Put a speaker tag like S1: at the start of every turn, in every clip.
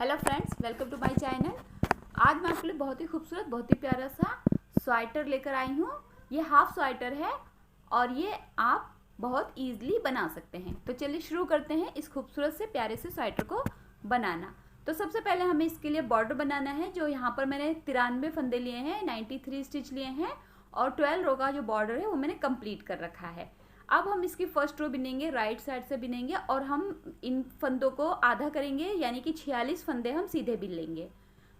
S1: Hello friends, welcome to my channel. आज मैं आपके लिए बहुत ही खूबसूरत, बहुत ही प्यारा सा स्वेटर लेकर आई हूँ। ये हाफ स्वेटर है और ये आप बहुत इजीली बना सकते हैं। तो चलिए शुरू करते हैं इस खूबसूरत से प्यारे से स्वेटर को बनाना। तो सबसे पहले हमें इसके लिए बॉर्डर बनाना है। जो यहाँ पर मैंने 93 फंदे लिए हैं, 93 स्टिच लिए हैं और 12 रो का जो बॉर्डर है वो मैंने कंप्लीट कर रखा है। अब हम इसकी फर्स्ट रो बिनेंगे, राइट साइड से बिनेंगे और हम इन फंदों को आधा करेंगे, यानी कि 46 फंदे हम सीधे बिन लेंगे।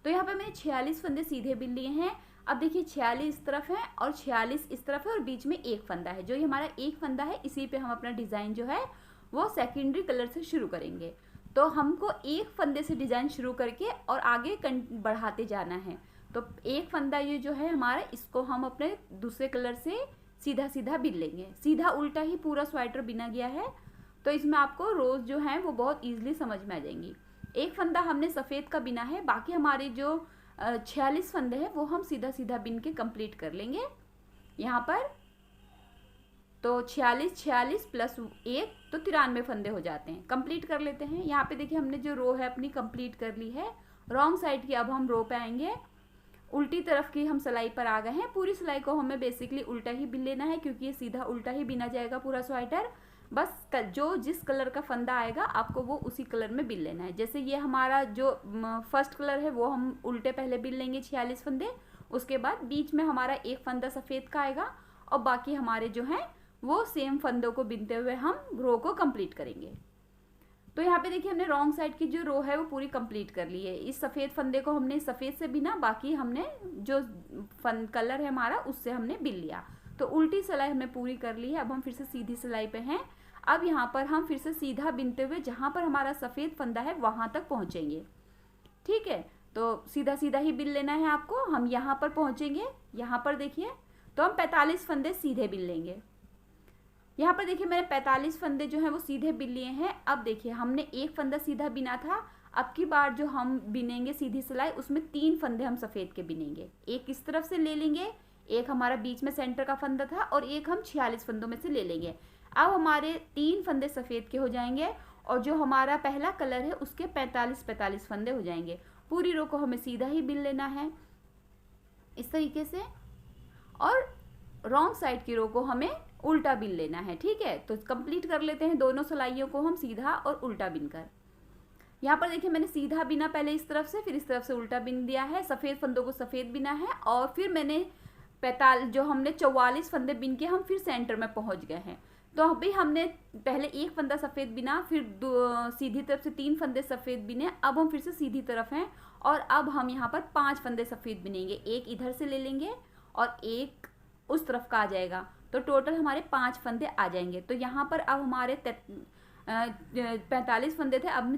S1: तो यहाँ पे मैंने 46 फंदे सीधे बिन लिए हैं। अब देखिए 46 इस तरफ है और 46 इस तरफ है और बीच में एक फंदा है। जो ये हमारा एक फंदा है, इसी पे हम अपना डिज़ाइन जो है वो सेकेंडरी कलर से शुरू करेंगे। तो हमको एक फंदे से डिज़ाइन शुरू करके और आगे बढ़ाते जाना है। तो एक फंदा ये जो है हमारा, इसको हम अपने दूसरे कलर से सीधा सीधा बिन लेंगे। सीधा उल्टा ही पूरा स्वेटर बिना गया है, तो इसमें आपको रोज जो है वो बहुत इजीली समझ में आ जाएंगी। एक फंदा हमने सफ़ेद का बिना है, बाकी हमारे जो 46 फंदे हैं वो हम सीधा सीधा बिन के कंप्लीट कर लेंगे यहाँ पर। तो 46 प्लस 1 तो 93 फंदे हो जाते हैं। कंप्लीट कर लेते हैं। यहाँ पे देखिए हमने जो रो है अपनी कंप्लीट कर ली है। रॉन्ग साइड की अब हम रो पे आएंगे। उल्टी तरफ की हम सिलाई पर आ गए हैं। पूरी सिलाई को हमें बेसिकली उल्टा ही बिन लेना है, क्योंकि ये सीधा उल्टा ही बिना जाएगा पूरा स्वेटर। बस जो जिस कलर का फंदा आएगा आपको वो उसी कलर में बिन लेना है। जैसे ये हमारा जो फर्स्ट कलर है वो हम उल्टे पहले बिन लेंगे 46 फंदे। उसके बाद बीच में हमारा एक फंदा सफ़ेद का आएगा और बाकी हमारे जो हैं वो सेम फंदों को बिनते हुए हम रो को कंप्लीट करेंगे। तो यहाँ पे देखिए हमने रॉन्ग साइड की जो रो है वो पूरी कंप्लीट कर ली है। इस सफ़ेद फंदे को हमने सफ़ेद से बिना, बाकी हमने जो कलर है हमारा उससे हमने बिन लिया। तो उल्टी सिलाई हमने पूरी कर ली है। अब हम फिर से सीधी सिलाई पे हैं। अब यहाँ पर हम फिर से सीधा बिनते हुए जहाँ पर हमारा सफ़ेद फंदा है वहाँ तक पहुँचेंगे। ठीक है, तो सीधा सीधा ही बिन लेना है आपको। हम यहाँ पर पहुँचेंगे। यहाँ पर देखिए तो हम 45 फंदे सीधे बिन लेंगे। यहाँ पर देखिए मैंने 45 फंदे जो हैं वो सीधे बिन लिए हैं। अब देखिए हमने एक फंदा सीधा बिना था। अब की बार जो हम बिनेंगे सीधी सिलाई, उसमें 3 फंदे हम सफ़ेद के बिनेंगे। एक इस तरफ से ले लेंगे, एक हमारा बीच में सेंटर का फंदा था और एक हम 46 फंदों में से ले लेंगे। अब हमारे 3 फंदे सफ़ेद के हो जाएंगे और जो हमारा पहला कलर है उसके 45 फंदे हो जाएंगे। पूरी रो को हमें सीधा ही बिन लेना है इस तरीके से, और रॉन्ग साइड की रो को हमें उल्टा बिन लेना है। ठीक है, तो कंप्लीट कर लेते हैं दोनों सिलाइयों को हम सीधा और उल्टा बिनकर। यहाँ पर देखिए मैंने सीधा बिना पहले इस तरफ से, फिर इस तरफ से उल्टा बिन दिया है। सफ़ेद फंदों को सफ़ेद बिना है और फिर मैंने जो हमने 44 फंदे बिन के हम फिर सेंटर में पहुँच गए हैं। तो अभी हमने पहले एक फंदा सफ़ेद बिना, फिर सीधी तरफ से 3 फंदे सफ़ेद बिने। अब हम फिर से सीधी तरफ हैं और अब हम यहाँ पर 5 फंदे सफ़ेद बिनेंगे। एक इधर से ले लेंगे और एक उस तरफ का आ जाएगा, तो टोटल हमारे 5 फंदे आ जाएंगे। तो यहाँ पर अब हमारे 45 फंदे थे, अब हमने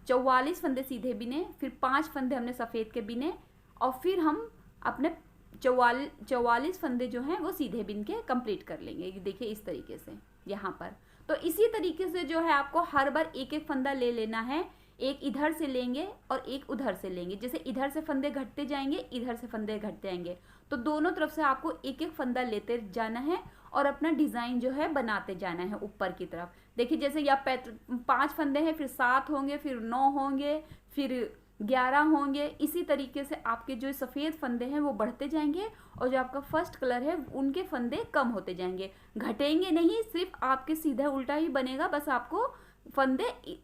S1: 44 फंदे सीधे बिने, फिर 5 फंदे हमने सफ़ेद के बिने और फिर हम अपने 44 फंदे जो हैं वो सीधे बिन के कंप्लीट कर लेंगे। देखिए इस तरीके से यहाँ पर। तो इसी तरीके से जो है आपको हर बार एक एक फंदा ले लेना है। एक इधर से लेंगे और एक उधर से लेंगे। जैसे इधर से फंदे घटते जाएंगे, इधर से फंदे घटते जाएंगे, तो दोनों तरफ से आपको एक एक फंदा लेते जाना है और अपना डिज़ाइन जो है बनाते जाना है ऊपर की तरफ। देखिए जैसे यहाँ 5 फंदे हैं, फिर 7 होंगे, फिर 9 होंगे, फिर 11 होंगे। इसी तरीके से आपके जो सफ़ेद फंदे हैं वो बढ़ते जाएंगे और जो आपका फर्स्ट कलर है उनके फंदे कम होते जाएंगे। घटेंगे नहीं, सिर्फ आपके सीधा उल्टा ही बनेगा, बस आपको फंदे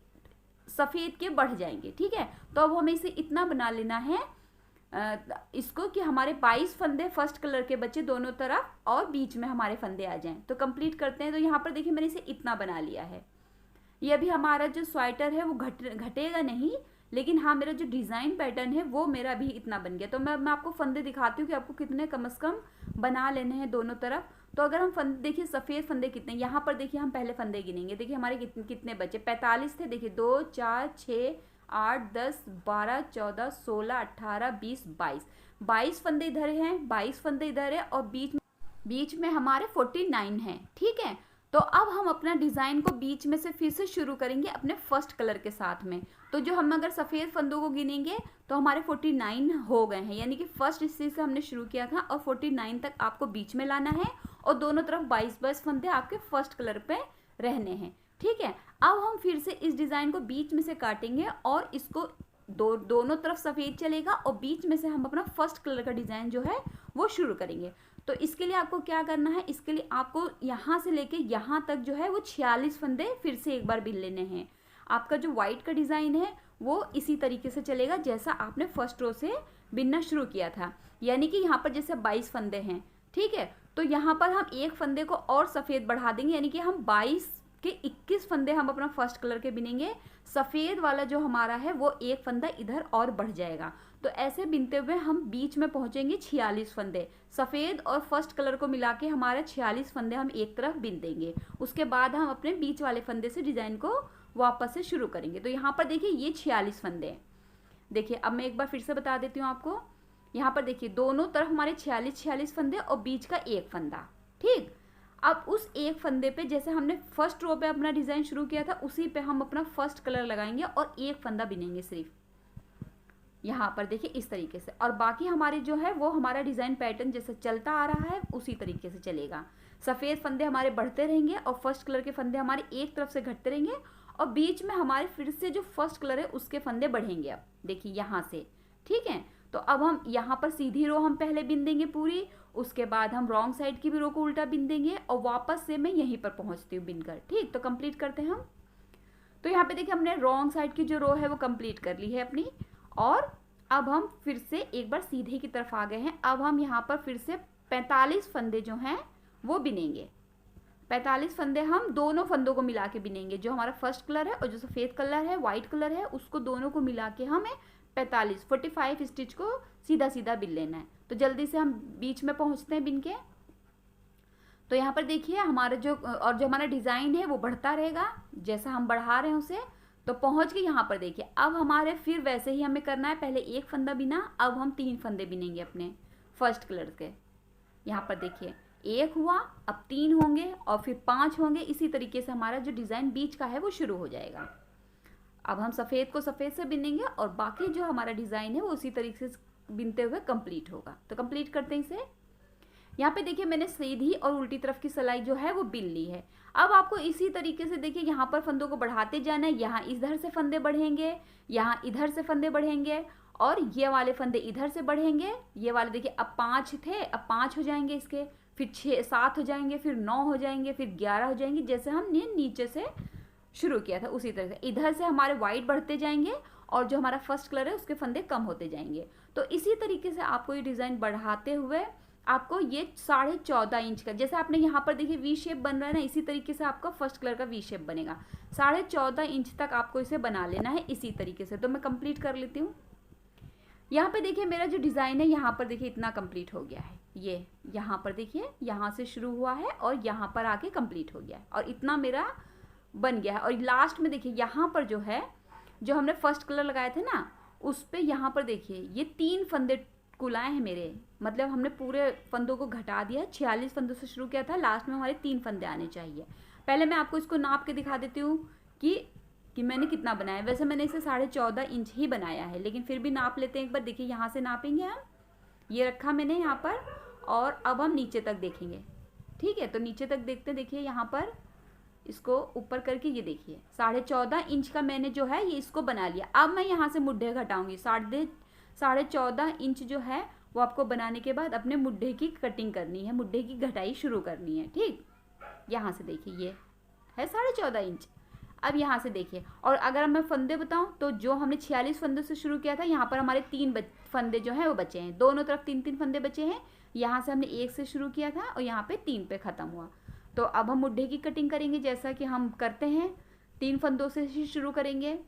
S1: सफ़ेद के बढ़ जाएंगे। ठीक है, तो अब हमें इसे इतना बना लेना है इसको कि हमारे 22 फंदे फर्स्ट कलर के बचे दोनों तरफ और बीच में हमारे फंदे आ जाएं। तो कंप्लीट करते हैं। तो यहाँ पर देखिए मैंने इसे इतना बना लिया है। ये अभी हमारा जो स्वेटर है वो घटेगा नहीं, लेकिन हाँ मेरा जो डिज़ाइन पैटर्न है वो मेरा भी इतना बन गया। तो मैं आपको फंदे दिखाती हूँ कि आपको कितने कम से कम बना लेने हैं दोनों तरफ। तो अगर हम फंदे देखिए सफ़ेद फंदे कितने, यहाँ पर देखिए हम पहले फंदे गिनेंगे। देखिए हमारे कितने बचे, 45 थे। देखिए 2 4 6 8 10 12 14 16 18 20 22 फंदे इधर हैं, 22 फंदे इधर है और बीच में हमारे 49 हैं। ठीक है, तो अब हम अपना डिज़ाइन को बीच में से फिर से शुरू करेंगे अपने फर्स्ट कलर के साथ में। तो जो हम अगर सफ़ेद फंदों को गिनेंगे तो हमारे 49 हो गए हैं, यानी कि फर्स्ट इसी से हमने शुरू किया था और 49 तक आपको बीच में लाना है और दोनों तरफ 22 फंदे आपके फर्स्ट कलर पे रहने हैं। ठीक है, अब हम फिर से इस डिज़ाइन को बीच में से काटेंगे और इसको दोनों तरफ सफ़ेद चलेगा और बीच में से हम अपना फर्स्ट कलर का डिज़ाइन जो है वो शुरू करेंगे। तो इसके लिए आपको क्या करना है, इसके लिए आपको यहाँ से लेके यहाँ तक जो है वो 46 फंदे फिर से एक बार बिन लेने हैं। आपका जो वाइट का डिज़ाइन है वो इसी तरीके से चलेगा जैसा आपने फर्स्ट रो से बिनना शुरू किया था, यानी कि यहाँ पर जैसे 22 फंदे हैं, ठीक है। तो यहाँ पर हम एक फंदे को और सफ़ेद बढ़ा देंगे, यानी कि हम 22 के 21 फंदे हम अपना फर्स्ट कलर के बिनेंगे। सफ़ेद वाला जो हमारा है वो एक फंदा इधर और बढ़ जाएगा। तो ऐसे बिनते हुए हम बीच में पहुँचेंगे 46 फंदे। सफ़ेद और फर्स्ट कलर को मिला के हमारे 46 फंदे हम एक तरफ बिन देंगे। उसके बाद हम अपने बीच वाले फंदे से डिज़ाइन को वापस से शुरू करेंगे। तो यहाँ पर देखिए ये 46 फंदे हैं। देखिए अब मैं एक बार फिर से बता देती हूँ आपको। यहाँ पर देखिए दोनों तरफ हमारे 46 फंदे और बीच का एक फंदा, ठीक। अब उस एक फंदे पे जैसे हमने फर्स्ट रो पे अपना डिज़ाइन शुरू किया था उसी पे हम अपना फर्स्ट कलर लगाएंगे और एक फंदा बिनेंगे सिर्फ यहाँ पर देखिए इस तरीके से। और बाकी हमारे जो है वो हमारा डिज़ाइन पैटर्न जैसे चलता आ रहा है उसी तरीके से चलेगा। सफ़ेद फंदे हमारे बढ़ते रहेंगे और फर्स्ट कलर के फंदे हमारे एक तरफ से घटते रहेंगे और बीच में हमारे फिर से जो फर्स्ट कलर है उसके फंदे बढ़ेंगे। अब देखिए यहाँ से, ठीक है। तो अब हम यहाँ पर सीधी रो हम पहले बिन देंगे पूरी, उसके बाद हम रॉन्ग साइड की भी रो को उल्टा बिन देंगे और वापस से मैं यहीं पर पहुँचती हूँ बिनकर, ठीक। तो कंप्लीट करते हैं हम। तो यहाँ पे देखिए हमने रॉन्ग साइड की जो रो है वो कंप्लीट कर ली है अपनी, और अब हम फिर से एक बार सीधे की तरफ आ गए हैं। अब हम यहाँ पर फिर से 45 फंदे जो हैं वो बिनेंगे। 45 फंदे हम दोनों फंदों को मिला के बिनेंगे, जो हमारा फर्स्ट कलर है और जो सफ़ेद कलर है, वाइट कलर है, उसको दोनों को मिला के हमें 45 स्टिच को सीधा सीधा बिन लेना है। तो जल्दी से हम बीच में पहुंचते हैं बिन के। तो यहाँ पर देखिए हमारा जो हमारा डिज़ाइन है वो बढ़ता रहेगा जैसा हम बढ़ा रहे हैं उसे। तो पहुँच के यहाँ पर देखिए अब हमारे फिर वैसे ही हमें करना है, पहले एक फंदा बिना, अब हम 3 फंदे बिनेंगे अपने फर्स्ट कलर के। यहाँ पर देखिए एक हुआ, अब 3 होंगे और फिर 5 होंगे। इसी तरीके से हमारा जो डिज़ाइन बीच का है वो शुरू हो जाएगा। अब हम सफ़ेद को सफ़ेद से बिनेंगे और बाकी जो हमारा डिज़ाइन है वो उसी तरीके से बिनते हुए कंप्लीट होगा। तो कंप्लीट करते हैं इसे। यहाँ पे देखिए मैंने सीधी और उल्टी तरफ की सिलाई जो है वो बिन ली है। अब आपको इसी तरीके से देखिए यहाँ पर फंदों को बढ़ाते जाना है। यहाँ इधर से फंदे बढ़ेंगे, यहाँ इधर से फंदे बढ़ेंगे और ये वाले फंदे इधर से बढ़ेंगे। ये वाले देखिए अब 5 थे, अब 5 हो जाएंगे इसके, फिर 6 7 हो जाएंगे, फिर 9 हो जाएंगे, फिर 11 हो जाएंगे। जैसे हमने नीचे से शुरू किया था उसी तरह से इधर से हमारे वाइट बढ़ते जाएंगे और जो हमारा फर्स्ट कलर है उसके फंदे कम होते जाएंगे। तो इसी तरीके से आपको ये डिज़ाइन बढ़ाते हुए आपको ये 14.5 इंच का, जैसे आपने यहाँ पर देखिए वी शेप बन रहा है ना, इसी तरीके से आपका फर्स्ट कलर का वी शेप बनेगा। 14.5 इंच तक आपको इसे बना लेना है इसी तरीके से। तो मैं कंप्लीट कर लेती हूँ। यहाँ पे देखिए मेरा जो डिज़ाइन है यहाँ पर देखिए इतना कंप्लीट हो गया है। ये यहाँ पर देखिए यहाँ से शुरू हुआ है और यहाँ पर आके कंप्लीट हो गया है और इतना मेरा बन गया है। और लास्ट में देखिए यहाँ पर जो है, जो हमने फर्स्ट कलर लगाए थे ना, उस पे यहाँ पर देखिए ये 3 फंदे कुल आए हैं मेरे, मतलब हमने पूरे फंदों को घटा दिया। 46 फंदों से शुरू किया था, लास्ट में हमारे 3 फंदे आने चाहिए। पहले मैं आपको इसको नाप के दिखा देती हूँ कि मैंने कितना बनाया। वैसे मैंने इसे 14.5 इंच ही बनाया है, लेकिन फिर भी नाप लेते हैं एक बार। देखिए यहाँ से नापेंगे हम, ये रखा मैंने यहाँ पर, और अब हम नीचे तक देखेंगे, ठीक है। तो नीचे तक देखते, देखिए यहाँ पर इसको ऊपर करके ये देखिए 14.5 इंच का मैंने जो है ये इसको बना लिया। अब मैं यहाँ से मुड्ढे घटाऊंगी। 14.5 इंच जो है वो आपको बनाने के बाद अपने मुड्ढे की कटिंग करनी है, मुड्ढे की घटाई शुरू करनी है, ठीक। यहाँ से देखिए ये है 14.5 इंच। अब यहाँ से देखिए, और अगर मैं फंदे बताऊँ तो जो हमने 46 फंदों से शुरू किया था, यहाँ पर हमारे 3 फंदे जो हैं वो बचे हैं। दोनों तरफ 3-3 फंदे बचे हैं। यहाँ से हमने 1 से शुरू किया था और यहाँ पे 3 पे ख़त्म हुआ। तो अब हम मुड्ढे की कटिंग करेंगे जैसा कि हम करते हैं, 3 फंदों से ही शुरू करेंगे।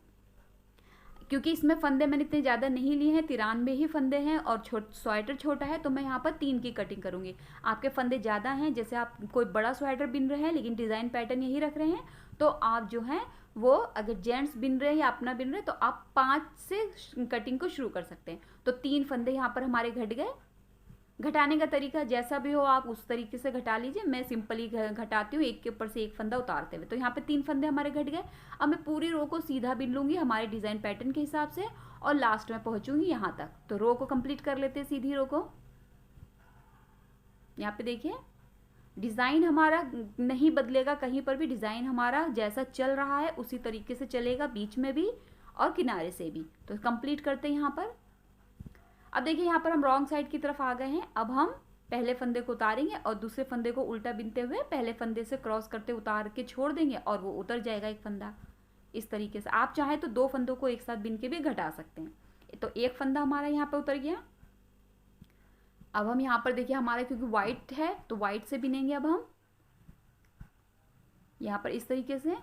S1: क्योंकि इसमें फंदे मैंने इतने ज़्यादा नहीं लिए हैं, 93 ही फंदे हैं और स्वेटर छोटा है, तो मैं यहाँ पर 3 की कटिंग करूँगी। आपके फंदे ज़्यादा हैं, जैसे आप कोई बड़ा स्वेटर बिन रहे हैं लेकिन डिज़ाइन पैटर्न यही रख रहे हैं, तो आप जो हैं वो अगर जेंट्स बिन रहे हैं या अपना बिन रहे हैं तो आप 5 से कटिंग को शुरू कर सकते हैं। तो 3 फंदे यहाँ पर हमारे घट गए। घटाने का तरीका जैसा भी हो आप उस तरीके से घटा लीजिए। मैं सिंपली घटाती हूँ, एक के ऊपर से एक फंदा उतारते हुए। तो यहाँ पे 3 फंदे हमारे घट गए। अब मैं पूरी रो को सीधा बिन लूँगी हमारे डिज़ाइन पैटर्न के हिसाब से और लास्ट में पहुँचूँगी यहाँ तक। तो रो को कंप्लीट कर लेते हैं, सीधी रो को। यहाँ पे देखिए डिज़ाइन हमारा नहीं बदलेगा, कहीं पर भी डिज़ाइन हमारा जैसा चल रहा है उसी तरीके से चलेगा, बीच में भी और किनारे से भी। तो कंप्लीट करते हैं यहाँ पर। अब देखिए यहाँ पर हम रॉन्ग साइड की तरफ आ गए हैं। अब हम पहले फंदे को उतारेंगे और दूसरे फंदे को उल्टा बिनते हुए पहले फंदे से क्रॉस करते उतार के छोड़ देंगे और वो उतर जाएगा एक फंदा। इस तरीके से आप चाहें तो 2 फंदों को एक साथ बिन के भी घटा सकते हैं। तो एक फंदा हमारा यहाँ पर उतर गया। अब हम यहाँ पर देखिए हमारा क्योंकि वाइट है तो वाइट से बिनेंगे। अब हम यहाँ पर इस तरीके से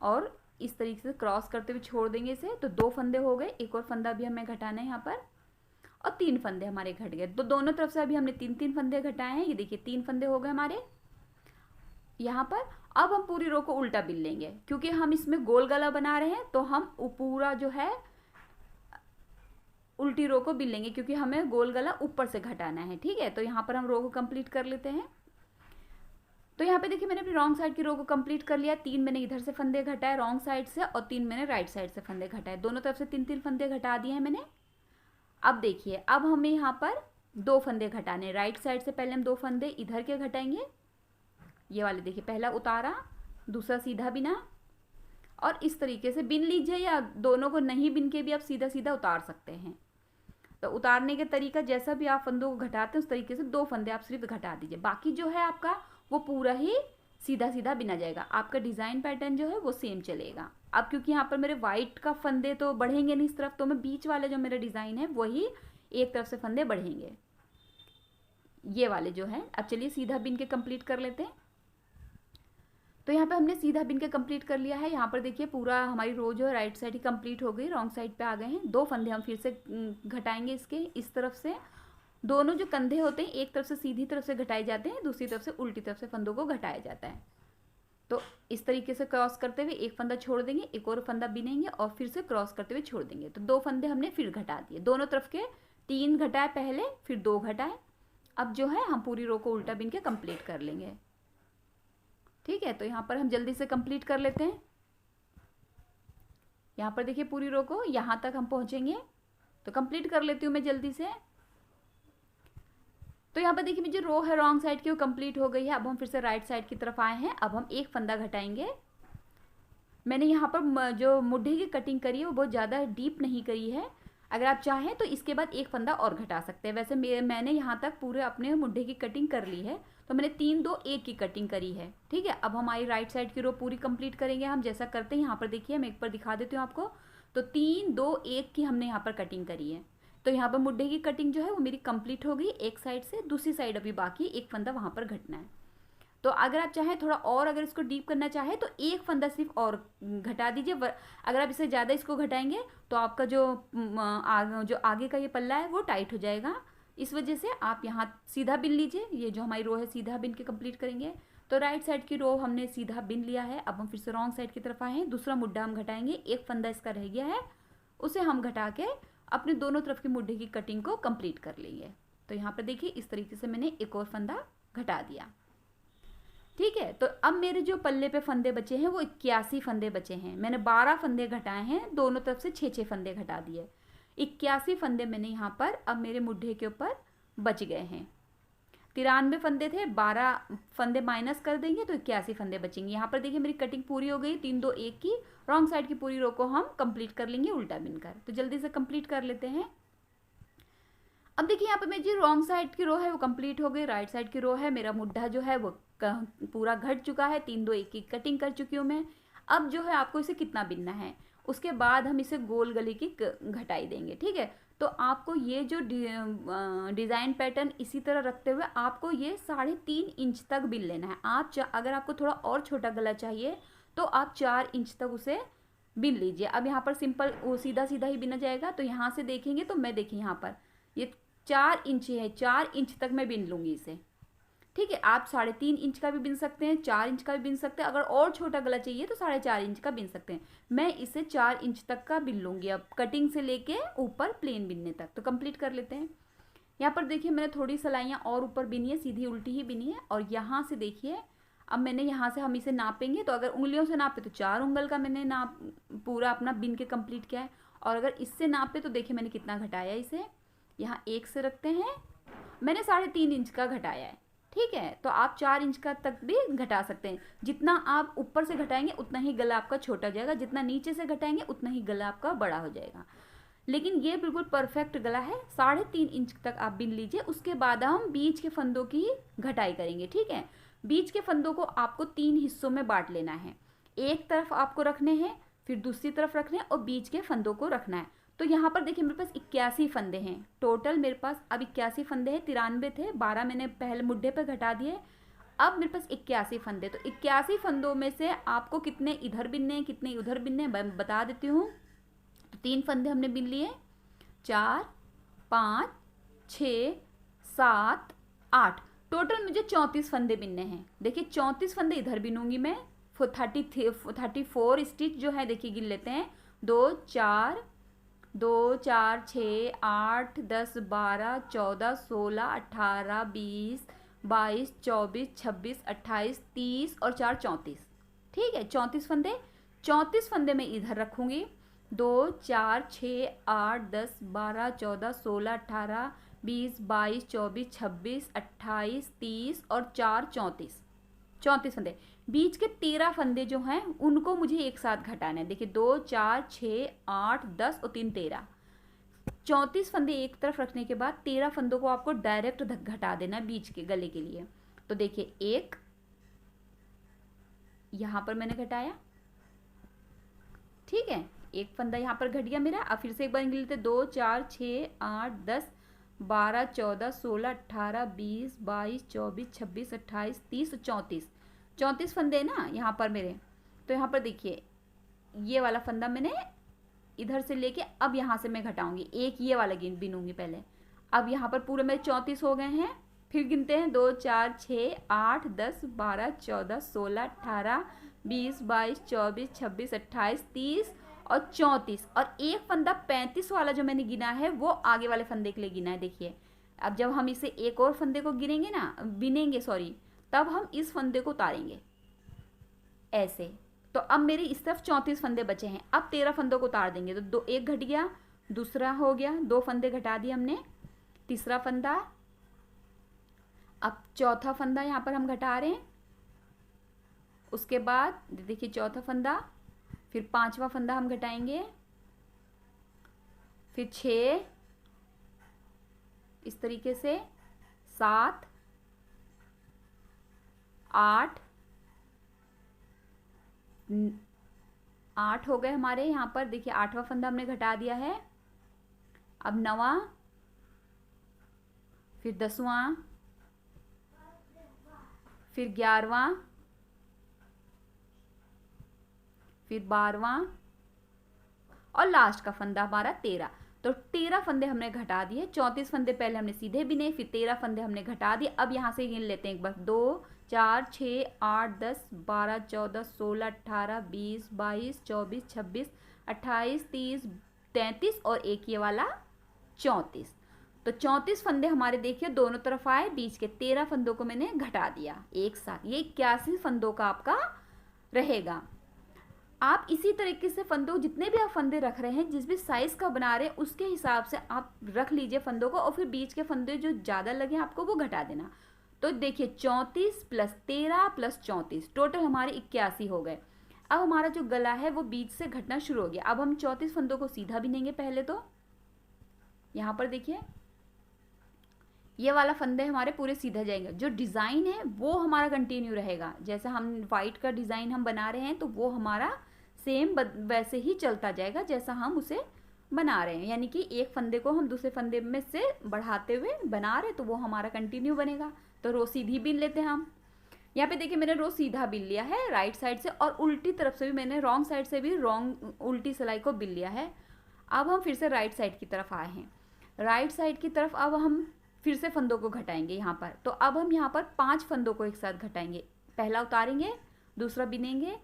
S1: और इस तरीके से क्रॉस करते हुए छोड़ देंगे इसे। तो 2 फंदे हो गए, एक और फंदा भी हमें घटाना है यहाँ पर और 3 फंदे हमारे घट गए। तो दोनों तरफ से अभी हमने 3-3 फंदे घटाए हैं। ये देखिए 3 फंदे हो गए हमारे यहाँ पर। अब हम पूरी रो को उल्टा बिन लेंगे क्योंकि हम इसमें गोल गला बना रहे हैं, तो हम पूरा जो है उल्टी रो को बिन लेंगे क्योंकि हमें गोल गला ऊपर से घटाना है। ठीक है, तो यहाँ पर हम रो को कंप्लीट कर लेते हैं। तो यहाँ पे देखिए मैंने अपनी रॉन्ग साइड की रो को कंप्लीट कर लिया। 3 मैंने इधर से फंदे घटाए रॉन्ग साइड से और 3 मैंने राइट साइड से फंदे घटाए। दोनों तरफ से 3-3 फंदे घटा दिए हैं मैंने। अब देखिए अब हमें यहाँ पर 2 फंदे घटाने। राइट साइड से पहले हम 2 फंदे इधर के घटाएंगे। ये वाले देखिए, पहला उतारा, दूसरा सीधा बिना और इस तरीके से बिन लीजिए, या दोनों को नहीं बिन के भी आप सीधा सीधा उतार सकते हैं। तो उतारने के तरीका जैसा भी आप फंदों को घटाते हैं उस तरीके से 2 फंदे आप सिर्फ घटा दीजिए। बाकी जो है आपका वो पूरा ही सीधा सीधा बिना जाएगा। आपका डिज़ाइन पैटर्न जो है वो सेम चलेगा। अब क्योंकि यहाँ पर मेरे वाइट का फंदे तो बढ़ेंगे नहीं इस तरफ, तो मैं बीच वाले जो मेरा डिज़ाइन है वही एक तरफ से फंदे बढ़ेंगे, ये वाले जो है। अब चलिए सीधा बिन के कंप्लीट कर लेते हैं। तो यहाँ पे हमने सीधा बिन के कंप्लीट कर लिया है। यहाँ पर देखिए पूरा हमारी रो जो है राइट साइड ही कंप्लीट हो गई, रॉन्ग साइड पे आ गए हैं। 2 फंदे हम फिर से घटाएंगे इसके इस तरफ से। दोनों जो कंधे होते हैं एक तरफ से सीधी तरफ से घटाए जाते हैं, दूसरी तरफ से उल्टी तरफ से फंदों को घटाया जाता है। तो इस तरीके से क्रॉस करते हुए एक फंदा छोड़ देंगे, एक और फंदा बिनेंगे और फिर से क्रॉस करते हुए छोड़ देंगे। तो 2 फंदे हमने फिर घटा दिए। दोनों तरफ के 3 घटाए पहले, फिर 2 घटाए। अब जो है हम पूरी रो को उल्टा बिन के कंप्लीट कर लेंगे। ठीक है, तो यहाँ पर हम जल्दी से कंप्लीट कर लेते हैं। यहाँ पर देखिए पूरी रो को यहाँ तक हम पहुँचेंगे, तो कंप्लीट कर लेती हूँ मैं जल्दी से। तो यहाँ पर देखिए मेरी जो रो है रॉन्ग साइड की वो कंप्लीट हो गई है। अब हम फिर से राइट साइड की तरफ आए हैं। अब हम एक फंदा घटाएंगे। मैंने यहाँ पर जो मुड्ढे की कटिंग करी है वो बहुत ज़्यादा डीप नहीं करी है। अगर आप चाहें तो इसके बाद एक फंदा और घटा सकते हैं। वैसे मैंने यहाँ तक पूरे अपने मुड्ढे की कटिंग कर ली है, तो मैंने 3-2-1 की कटिंग करी है। ठीक है, अब हमारी राइट साइड की रो पूरी कंप्लीट करेंगे हम जैसा करते हैं। यहाँ पर देखिए मैं एक बार दिखा देती हूँ आपको। तो 3-2-1 की हमने यहाँ पर कटिंग करी है। तो यहाँ पर मुड्ढे की कटिंग जो है वो मेरी कंप्लीट हो गई एक साइड से। दूसरी साइड अभी बाकी एक फंदा वहाँ पर घटना है। तो अगर आप चाहें थोड़ा और अगर इसको डीप करना चाहे तो एक फंदा सिर्फ और घटा दीजिए। अगर आप इससे ज़्यादा इसको घटाएंगे तो आपका जो आगे का ये पल्ला है वो टाइट हो जाएगा। इस वजह से आप यहाँ सीधा बिन लीजिए। ये जो हमारी रो है सीधा बिन के कंप्लीट करेंगे। तो राइट साइड की रो हमने सीधा बिन लिया है। अब हम फिर से रॉन्ग साइड की तरफ आए हैं। दूसरा मुड्ढा हम घटाएंगे। एक फंदा इसका रह गया है, उसे हम घटा के अपने दोनों तरफ के मुड्ढे की कटिंग को कंप्लीट कर लेंगे। तो यहाँ पर देखिए इस तरीके से मैंने एक और फंदा घटा दिया। ठीक है, तो अब मेरे जो पल्ले पे फंदे बचे हैं वो 81 फंदे बचे हैं। मैंने 12 फंदे घटाए हैं, दोनों तरफ से 6-6 फंदे घटा दिए। 81 फंदे मैंने यहाँ पर अब मेरे मुड्ढे के ऊपर बच गए हैं। 93 फंदे थे, 12 फंदे माइनस कर देंगे तो 81 फंदे बचेंगे। यहाँ पर देखिए मेरी कटिंग पूरी हो गई 3-2-1 की। रॉन्ग साइड की पूरी रो को हम कंप्लीट कर लेंगे उल्टा बिनकर। तो जल्दी से कंप्लीट कर लेते हैं। अब देखिए यहाँ पर मेरी जो रॉन्ग साइड की रो है वो कंप्लीट हो गई। राइट साइड की रो है, मेरा मुड्ढा जो है वो पूरा घट चुका है। 3-2-1 की कटिंग कर चुकी हूँ मैं। अब जो है आपको इसे कितना बिनना है, उसके बाद हम इसे गोल गले की घटाई देंगे। ठीक है, तो आपको ये जो डिज़ाइन पैटर्न इसी तरह रखते हुए आपको ये 3.5 इंच तक बिन लेना है। आप अगर आपको थोड़ा और छोटा गला चाहिए तो आप 4 इंच तक उसे बिन लीजिए। अब यहाँ पर सिंपल सीधा सीधा ही बिना जाएगा। तो यहाँ से देखेंगे तो मैं देखिए यहाँ पर ये 4 इंच है, 4 इंच तक मैं बिन लूँगी इसे। ठीक है, आप 3.5 इंच का भी बिन सकते हैं, 4 इंच का भी बिन सकते हैं। अगर और छोटा गला चाहिए तो 4.5 इंच का बिन सकते हैं। मैं इसे 4 इंच तक का बिन लूँगी अब, कटिंग से लेके ऊपर प्लेन बिनने तक। तो कंप्लीट कर लेते हैं। यहाँ पर देखिए मैंने थोड़ी सिलाइयाँ और ऊपर बिनी है, सीधी उल्टी ही बिनी है। और यहाँ से देखिए अब मैंने यहाँ से हम इसे नापेंगे तो अगर उंगलियों से नापे तो 4 उंगल का मैंने नाप पूरा अपना बिन के कंप्लीट किया है। और अगर इससे नापे तो देखिए मैंने कितना घटाया इसे। यहाँ 1 से रखते हैं, मैंने 3.5 इंच का घटाया है। ठीक है, तो आप 4 इंच का तक भी घटा सकते हैं। जितना आप ऊपर से घटाएंगे उतना ही गला आपका छोटा जाएगा, जितना नीचे से घटाएंगे उतना ही गला आपका बड़ा हो जाएगा। लेकिन ये बिल्कुल परफेक्ट गला है, 3.5 इंच तक आप बिन लीजिए। उसके बाद हम बीच के फंदों की घटाई करेंगे। ठीक है, बीच के फंदों को आपको 3 हिस्सों में बांट लेना है। एक तरफ आपको रखने हैं, फिर दूसरी तरफ रखने हैं और बीच के फंदों को रखना है। तो यहाँ पर देखिए मेरे पास 81 फंदे हैं टोटल। मेरे पास अब 81 फंदे हैं, 93 थे, 12 मैंने पहले मुड्ढे पर घटा दिए। अब मेरे पास 81 फंदे, तो 81 फंदों में से आपको कितने इधर बिनने हैं कितने उधर बिनने हैं मैं बता देती हूँ। तो 3 फंदे हमने बिन लिए, 4, 5, 6, 7, 8, टोटल मुझे 34 फंदे बिनने हैं। देखिए 34 फंदे इधर बिनूंगी मैं। 34 स्टिच जो है देखिए गिन लेते हैं, 2 4 6 8 10 12 14 16 18 20 22 24 26 28 30 और 4 34। ठीक है, 34 फंदे। 34 फंदे मैं इधर रखूंगी, 2 4 6 8 10 12 14 16 18 20 22 24 26 28 30 और 4 34। 34 फंदे। बीच के 13 फंदे जो हैं उनको मुझे एक साथ घटाना है। देखिए 2 4 6 8 10 और 3 13। 34 फंदे एक तरफ रखने के बाद 13 फंदों को आपको डायरेक्ट घटा देना है बीच के गले के लिए। तो देखिए एक यहां पर मैंने घटाया, ठीक है, एक फंदा यहाँ पर घट गया मेरा। अब फिर से एक बार गिन लेते, 2 4 6 8 10 12 14 16 18 20 22 24 26 28 30 34। 34 फंदे ना यहाँ पर मेरे। तो यहाँ पर देखिए ये वाला फंदा मैंने इधर से लेके अब यहाँ से मैं घटाऊंगी, एक ये वाला बिनूंगी पहले। अब यहाँ पर पूरे मेरे 34 हो गए हैं। फिर गिनते हैं, 2 4 6 8 10 12 14 16 18 20 22 24 26 28 30 और 34। और एक फंदा 35 वाला जो मैंने गिना है वो आगे वाले फंदे के लिए गिना है। देखिए अब जब हम इसे एक और फंदे को गिनेंगे ना, बिनेंगे सॉरी, तब हम इस फंदे को उतारेंगे ऐसे। तो अब मेरे इस तरफ 34 फंदे बचे हैं। अब 13 फंदों को उतार देंगे। तो एक घट गया, दूसरा हो गया, 2 फंदे घटा दिए हमने, तीसरा फंदा, अब चौथा फंदा यहाँ पर हम घटा रहे हैं। उसके बाद देखिए चौथा फंदा, फिर 5वां फंदा हम घटाएंगे, फिर 6, इस तरीके से 7 8 8 हो गए हमारे यहाँ पर। देखिए 8वां फंदा हमने घटा दिया है। अब 9वां, फिर 10वां, फिर 11वां, फिर 12वां और लास्ट का फंदा हमारा 13। तो 13 फंदे हमने घटा दिए। 34 फंदे पहले हमने सीधे बिने, फिर 13 फंदे हमने घटा दिए। अब यहाँ से गिन लेते हैं एक बार, 2 4 6 8 10 12 14 16 18 20 22 24 26 28 30 33 और एक ये वाला 34। तो 34 फंदे हमारे देखिए दोनों तरफ आए, बीच के 13 फंदों को मैंने घटा दिया एक साथ। ये 81 फंदों का आपका रहेगा। आप इसी तरीके से फंदों, जितने भी आप फंदे रख रहे हैं, जिस भी साइज का बना रहे हैं उसके हिसाब से आप रख लीजिए फंदों को, और फिर बीच के फंदे जो ज़्यादा लगे आपको वो घटा देना। तो देखिए 34 + 13 + 34 टोटल हमारे 81 हो गए। अब हमारा जो गला है वो बीच से घटना शुरू हो गया। अब हम 34 फंदों को सीधा बिनेंगे पहले। तो यहाँ पर देखिए ये वाला फंदे हमारे पूरे सीधा जाएंगे। जो डिज़ाइन है वो हमारा कंटिन्यू रहेगा। जैसे हम वाइट का डिज़ाइन हम बना रहे हैं तो वो हमारा सेम वैसे ही चलता जाएगा जैसा हम उसे बना रहे हैं। यानी कि एक फंदे को हम दूसरे फंदे में से बढ़ाते हुए बना रहे तो वो हमारा कंटिन्यू बनेगा। तो रो सीधी बिन लेते हैं हम। यहाँ पे देखिए मैंने रो सीधा बिन लिया है राइट साइड से, और उल्टी तरफ से भी मैंने रॉन्ग साइड से भी उल्टी सिलाई को बिन लिया है। अब हम फिर से राइट साइड की तरफ आए हैं। राइट साइड की तरफ अब हम फिर से फंदों को घटाएंगे यहाँ पर। तो अब हम यहाँ पर 5 फंदों को एक साथ घटाएंगे। पहला उतारेंगे, दूसरा बिनेंगे,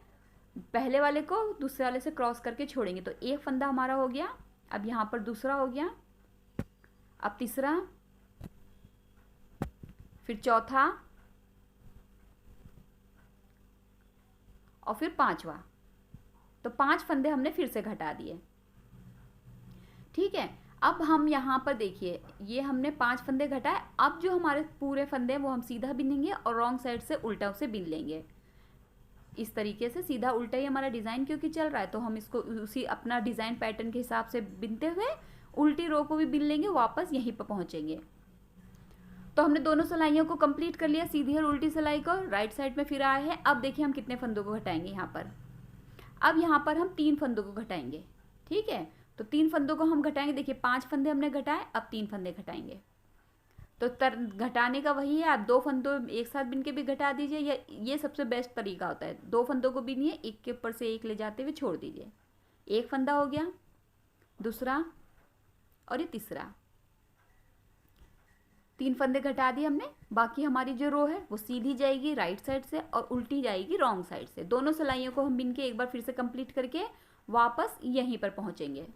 S1: पहले वाले को दूसरे वाले से क्रॉस करके छोड़ेंगे। तो एक फंदा हमारा हो गया। अब यहाँ पर दूसरा हो गया, अब तीसरा, फिर चौथा और फिर 5वां। तो 5 फंदे हमने फिर से घटा दिए। ठीक है, अब हम यहाँ पर देखिए, ये हमने 5 फंदे घटाए। अब जो हमारे पूरे फंदे हैं वो हम सीधा बिनेंगे और रॉन्ग साइड से उल्टा उसे बिन लेंगे। इस तरीके से सीधा उल्टा ही हमारा डिज़ाइन क्योंकि चल रहा है, तो हम इसको उसी अपना डिज़ाइन पैटर्न के हिसाब से बिनते हुए उल्टी रो को भी बिन लेंगे, वापस यहीं पर पहुंचेंगे। तो हमने दोनों सिलाइयों को कंप्लीट कर लिया, सीधी और उल्टी सिलाई को। राइट साइड में फिर आए हैं। अब देखिए हम कितने फंदों को घटाएंगे यहाँ पर। अब यहाँ पर हम 3 फंदों को घटाएंगे। ठीक है, तो 3 फंदों को हम घटाएंगे। देखिए 5 फंदे हमने घटाए, अब 3 फंदे घटाएंगे। तो घटाने का वही है, आप 2 फंदों एक साथ बिन के भी घटा दीजिए, या ये सबसे बेस्ट तरीका होता है। 2 फंदों को बिनिए, एक के ऊपर से एक ले जाते हुए छोड़ दीजिए। एक फंदा हो गया, दूसरा और ये तीसरा। 3 फंदे घटा दिए हमने। बाकी हमारी जो रो है वो सीधी जाएगी राइट साइड से और उल्टी जाएगी रॉन्ग साइड से। दोनों सिलाइयों को हम बिन के एक बार फिर से कंप्लीट करके वापस यहीं पर पहुंचेंगे।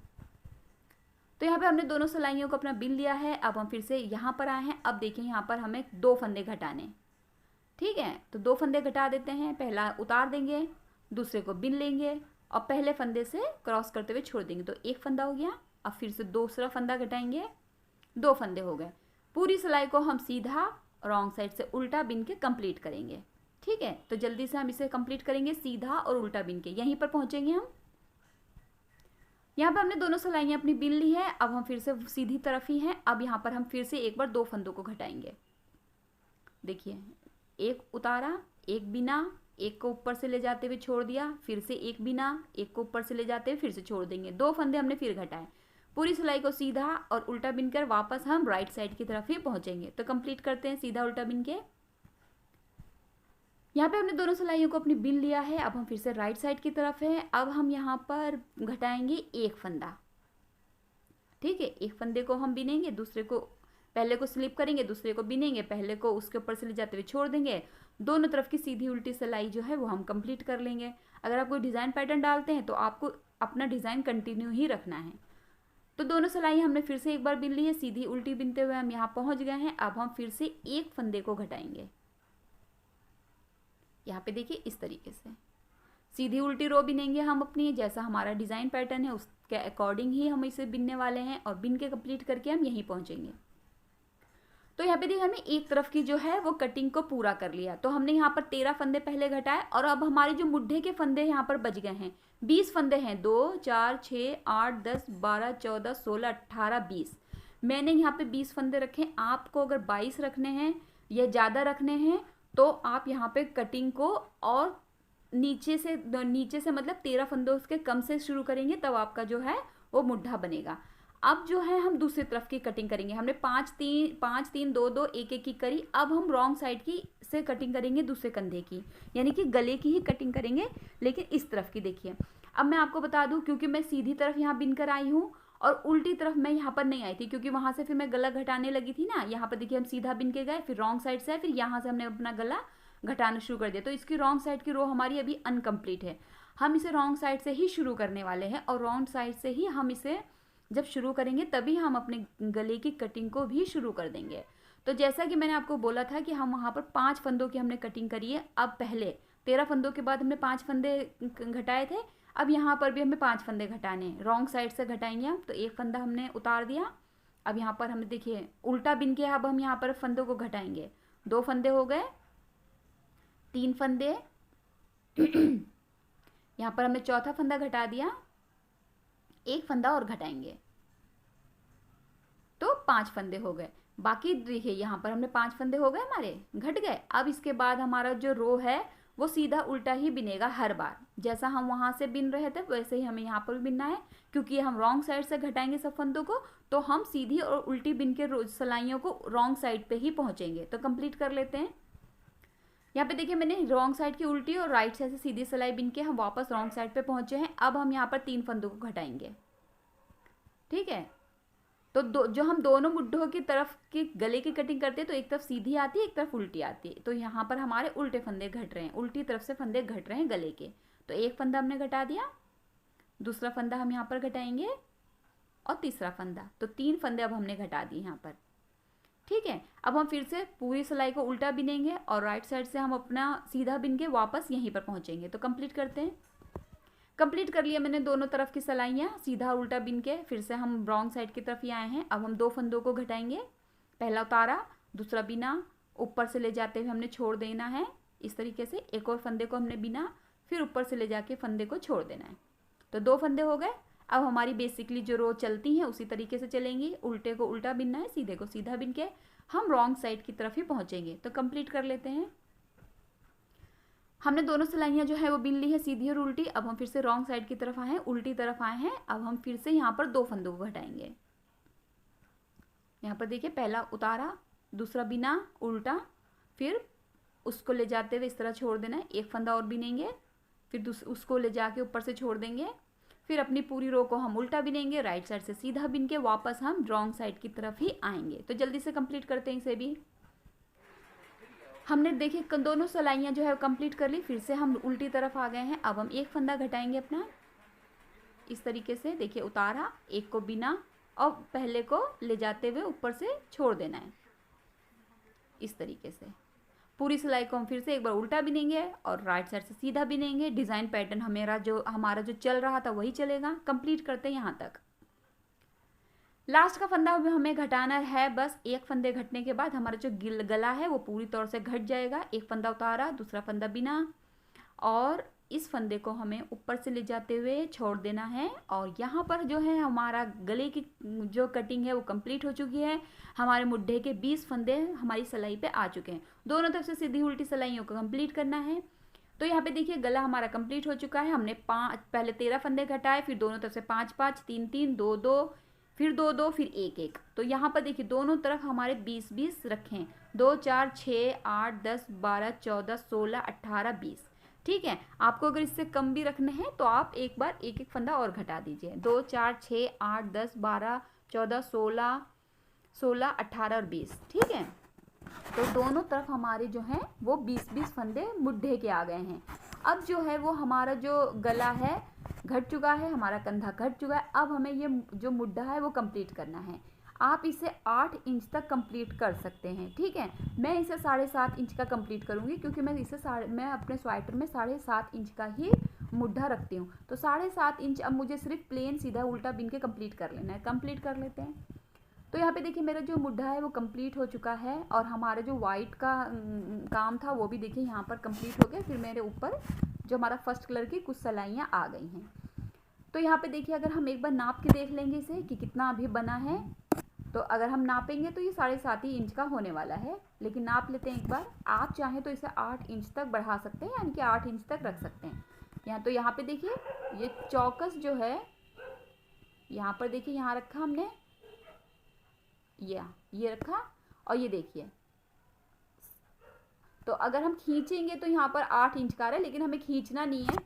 S1: तो यहाँ पे हमने दोनों सिलाइयों को अपना बिन लिया है। अब हम फिर से यहाँ पर आए हैं। अब देखिए यहाँ पर हमें 2 फंदे घटाने। ठीक है, तो 2 फंदे घटा देते हैं। पहला उतार देंगे, दूसरे को बिन लेंगे और पहले फंदे से क्रॉस करते हुए छोड़ देंगे। तो एक फंदा हो गया। अब फिर से दूसरा फंदा घटाएंगे, 2 फंदे हो गए। पूरी सिलाई को हम सीधा रॉन्ग साइड से उल्टा बिन के कंप्लीट करेंगे। ठीक है, तो जल्दी से हम इसे कंप्लीट करेंगे, सीधा और उल्टा बिन के यहीं पर पहुंचेंगे हम। यहाँ पर हमने दोनों सिलाइयाँ अपनी बिन ली है। अब हम फिर से सीधी तरफ ही हैं। अब यहाँ पर हम फिर से एक बार 2 फंदों को घटाएंगे। देखिए, एक उतारा, एक बिना, एक को ऊपर से ले जाते हुए छोड़ दिया, फिर से एक बिना, एक को ऊपर से ले जाते हुए फिर से छोड़ देंगे। 2 फंदे हमने फिर घटाए। पूरी सिलाई को सीधा और उल्टा बिनकर वापस हम राइट साइड की तरफ ही पहुंचेंगे। तो कंप्लीट करते हैं सीधा उल्टा बिन के। यहाँ पे हमने दोनों सिलाइयों को अपनी बिन लिया है। अब हम फिर से राइट साइड की तरफ है। अब हम यहाँ पर घटाएंगे एक फंदा। ठीक है, एक फंदे को हम बिनेंगे, दूसरे को पहले को स्लिप करेंगे, दूसरे को बिनेंगे, पहले को उसके ऊपर से ले जाते हुए छोड़ देंगे। दोनों तरफ की सीधी उल्टी सिलाई जो है वो हम कंप्लीट कर लेंगे। अगर आप कोई डिज़ाइन पैटर्न डालते हैं तो आपको अपना डिज़ाइन कंटिन्यू ही रखना है। तो दोनों सिलाई हमने फिर से एक बार बिन ली है, सीधी उल्टी बिनते हुए हम यहाँ पहुँच गए हैं। अब हम फिर से एक फंदे को घटाएंगे। यहाँ पे देखिए इस तरीके से सीधी उल्टी रो बिनेंगे हम अपनी, जैसा हमारा डिज़ाइन पैटर्न है उसके अकॉर्डिंग ही हम इसे बिनने वाले हैं और बिन के कंप्लीट करके हम यहीं पहुँचेंगे। तो यहाँ पे देखिए हमने एक तरफ की जो है वो कटिंग को पूरा कर लिया। तो हमने यहाँ पर 13 फंदे पहले घटाए और अब हमारे जो मुड्ढे के फंदे यहाँ पर बच गए हैं 20 फंदे हैं। 2 4 6 8 10 12 14 16 18 20। मैंने यहाँ पे 20 फंदे रखे। आपको अगर 22 रखने हैं या ज़्यादा रखने हैं तो आप यहाँ पे कटिंग को और नीचे से मतलब 13 फंदों के कम से शुरू करेंगे, तब आपका जो है वो मुड्ढा बनेगा। अब जो है हम दूसरी तरफ की कटिंग करेंगे। हमने 5 3 2 2 1 1 की करी। अब हम रॉन्ग साइड की से कटिंग करेंगे दूसरे कंधे की, यानी कि गले की ही कटिंग करेंगे, लेकिन इस तरफ की। देखिए अब मैं आपको बता दूं, क्योंकि मैं सीधी तरफ यहाँ बिन कर आई हूँ और उल्टी तरफ मैं यहाँ पर नहीं आई थी, क्योंकि वहाँ से फिर मैं गला घटाने लगी थी ना। यहाँ पर देखिए हम सीधा बिन के गए, फिर रॉन्ग साइड से आए, फिर यहाँ से हमने अपना गला घटाना शुरू कर दिया। तो इसकी रॉन्ग साइड की रो हमारी अभी अनकम्प्लीट है। हम इसे रॉन्ग साइड से ही शुरू करने वाले हैं और रॉन्ग साइड से ही हम इसे जब शुरू करेंगे तभी हम अपने गले की कटिंग को भी शुरू कर देंगे। तो जैसा कि मैंने आपको बोला था कि हम वहाँ पर 5 फंदों की हमने कटिंग करी है। अब पहले 13 फंदों के बाद हमने 5 फंदे घटाए थे। अब यहाँ पर भी हमें 5 फंदे घटाने हैं, रॉन्ग साइड से घटाएंगे हम। तो एक फंदा हमने उतार दिया। अब यहाँ पर हमने देखिए उल्टा बिन के अब हम यहाँ पर फंदों को घटाएंगे। 2 फंदे हो गए, 3 फंदे यहाँ पर हमने चौथा फंदा घटा दिया, एक फंदा और घटाएंगे तो 5 फंदे हो गए। बाकी देखिए यहाँ पर हमने 5 फंदे हो गए, हमारे घट गए। अब इसके बाद हमारा जो रो है वो सीधा उल्टा ही बिनेगा हर बार। जैसा हम वहाँ से बिन रहे थे वैसे ही हमें यहाँ पर भी बिनना है, क्योंकि हम रॉन्ग साइड से घटाएंगे सब फंदों को, तो हम सीधी और उल्टी बिन के सिलाइयों को रॉन्ग साइड पे ही पहुँचेंगे। तो कंप्लीट कर लेते हैं। यहाँ पे देखिए मैंने रॉन्ग साइड की उल्टी और राइट साइड से सीधी सिलाई बिन के हम वापस रॉन्ग साइड पे पहुँचे हैं। अब हम यहाँ पर 3 फंदों को घटाएंगे। ठीक है, तो जो हम दोनों मुड्ढों की तरफ की गले की कटिंग करते हैं तो एक तरफ सीधी आती है, एक तरफ उल्टी आती है। तो यहाँ पर हमारे उल्टे फंदे घट रहे हैं, उल्टी तरफ से फंदे घट रहे हैं गले के। तो एक फंदा हमने घटा दिया, दूसरा फंदा हम यहाँ पर घटाएंगे और तीसरा फंदा। तो 3 फंदे अब हमने घटा दिए यहाँ पर। ठीक है, अब हम फिर से पूरी सिलाई को उल्टा बिनेंगे और राइट साइड से हम अपना सीधा बिन के वापस यहीं पर पहुँचेंगे। तो कंप्लीट करते हैं। कंप्लीट कर लिया मैंने दोनों तरफ की सिलाइयाँ सीधा उल्टा बिन के। फिर से हम रॉन्ग साइड की तरफ ही आए हैं। अब हम 2 फंदों को घटाएंगे, पहला उतारा, दूसरा बिना, ऊपर से ले जाते हुए हमने छोड़ देना है इस तरीके से। एक और फंदे को हमने बिना, फिर ऊपर से ले जाके फंदे को छोड़ देना है। तो 2 फंदे हो गए। अब हमारी बेसिकली जो रो चलती हैं उसी तरीके से चलेंगी। उल्टे को उल्टा बिनना है, सीधे को सीधा बिन के हम रॉन्ग साइड की तरफ ही पहुंचेंगे। तो कंप्लीट कर लेते हैं। हमने दोनों सिलाइयाँ जो है वो बिन ली है, सीधी और उल्टी। अब हम फिर से रॉन्ग साइड की तरफ आए हैं, उल्टी तरफ आए हैं। अब हम फिर से यहाँ पर 2 फंदों को घटाएंगे। यहाँ पर देखिए, पहला उतारा, दूसरा बिना, उल्टा, फिर उसको ले जाते हुए इस तरह छोड़ देना है। एक फंदा और बिनेंगे, फिर उसको ले जाके ऊपर से छोड़ देंगे। फिर अपनी पूरी रो को हम उल्टा बिनेंगे, राइट साइड से सीधा बिन के वापस हम रॉन्ग साइड की तरफ ही आएंगे। तो जल्दी से कंप्लीट करते हैं इसे भी। हमने देखिए दोनों सिलाइयाँ जो है कंप्लीट कर ली। फिर से हम उल्टी तरफ आ गए हैं। अब हम एक फंदा घटाएंगे अपना इस तरीके से। देखिए, उतारा, एक को बिना और पहले को ले जाते हुए ऊपर से छोड़ देना है इस तरीके से। पूरी सिलाई को हम फिर से एक बार उल्टा बिनेंगे और राइट साइड से सीधा बिनेंगे। डिज़ाइन पैटर्न हमारा जो चल रहा था वही चलेगा। कंप्लीट करते हैं यहाँ तक। लास्ट का फंदा हमें घटाना है बस। एक फंदे घटने के बाद हमारा जो गला है वो पूरी तौर से घट जाएगा। एक फंदा उतारा, दूसरा फंदा बिना और इस फंदे को हमें ऊपर से ले जाते हुए छोड़ देना है। और यहाँ पर जो है हमारा गले की जो कटिंग है वो कंप्लीट हो चुकी है। हमारे मुड्ढे के 20 फंदे हमारी सिलाई पे आ चुके हैं। दोनों तरफ से सीधी उल्टी सिलाइयों को कंप्लीट करना है। तो यहाँ पे देखिए, गला हमारा कंप्लीट हो चुका है। हमने पहले 13 फंदे घटाए, फिर दोनों तरफ से 5-5, 3-3, 2-2, फिर 2-2, फिर 1-1। तो यहाँ पर देखिए दोनों तरफ हमारे 20-20 रखें। 2, 4, 6, 8, 10, 12, 14, 16, 18, 20। ठीक है। आपको अगर इससे कम भी रखने हैं तो आप एक बार एक एक फंदा और घटा दीजिए। 2, 4, 6, 8, 10, 12, 14, 16, 18 और 20। ठीक है। तो दोनों तरफ हमारे जो हैं वो 20-20 फंदे मुड्ढे के आ गए हैं। अब जो है वो हमारा जो गला है घट चुका है, हमारा कंधा घट चुका है। अब हमें ये जो मुड्ढा है वो कंप्लीट करना है। आप इसे 8 इंच तक कंप्लीट कर सकते हैं। ठीक है। मैं इसे 7.5 इंच का कंप्लीट करूँगी क्योंकि मैं अपने स्वेटर में 7.5 इंच का ही मुड्ढा रखती हूँ। तो 7.5 इंच अब मुझे सिर्फ प्लेन सीधा उल्टा बिन के कंप्लीट कर लेना है। कंप्लीट कर लेते हैं। तो यहाँ पे देखिए मेरा जो मुड्ढा है वो कंप्लीट हो चुका है और हमारा जो वाइट का काम था वो भी देखिए यहाँ पर कंप्लीट हो गया। फिर मेरे ऊपर जो हमारा फर्स्ट कलर की कुछ सिलाइयाँ आ गई हैं। तो यहाँ पे देखिए, अगर हम एक बार नाप के देख लेंगे इसे कि कितना अभी बना है, तो अगर हम नापेंगे तो ये 7.5 इंच का होने वाला है। लेकिन नाप लेते हैं एक बार। आप चाहें तो इसे 8 इंच तक बढ़ा सकते हैं, यानी कि 8 इंच तक रख सकते हैं। तो यहाँ पे देखिए ये चौकस जो है यहाँ पर देखिए, यहाँ रखा हमने, ये रखा और ये देखिए। तो अगर हम खींचेंगे तो यहाँ पर 8 इंच का आ रहा है, लेकिन हमें खींचना नहीं है,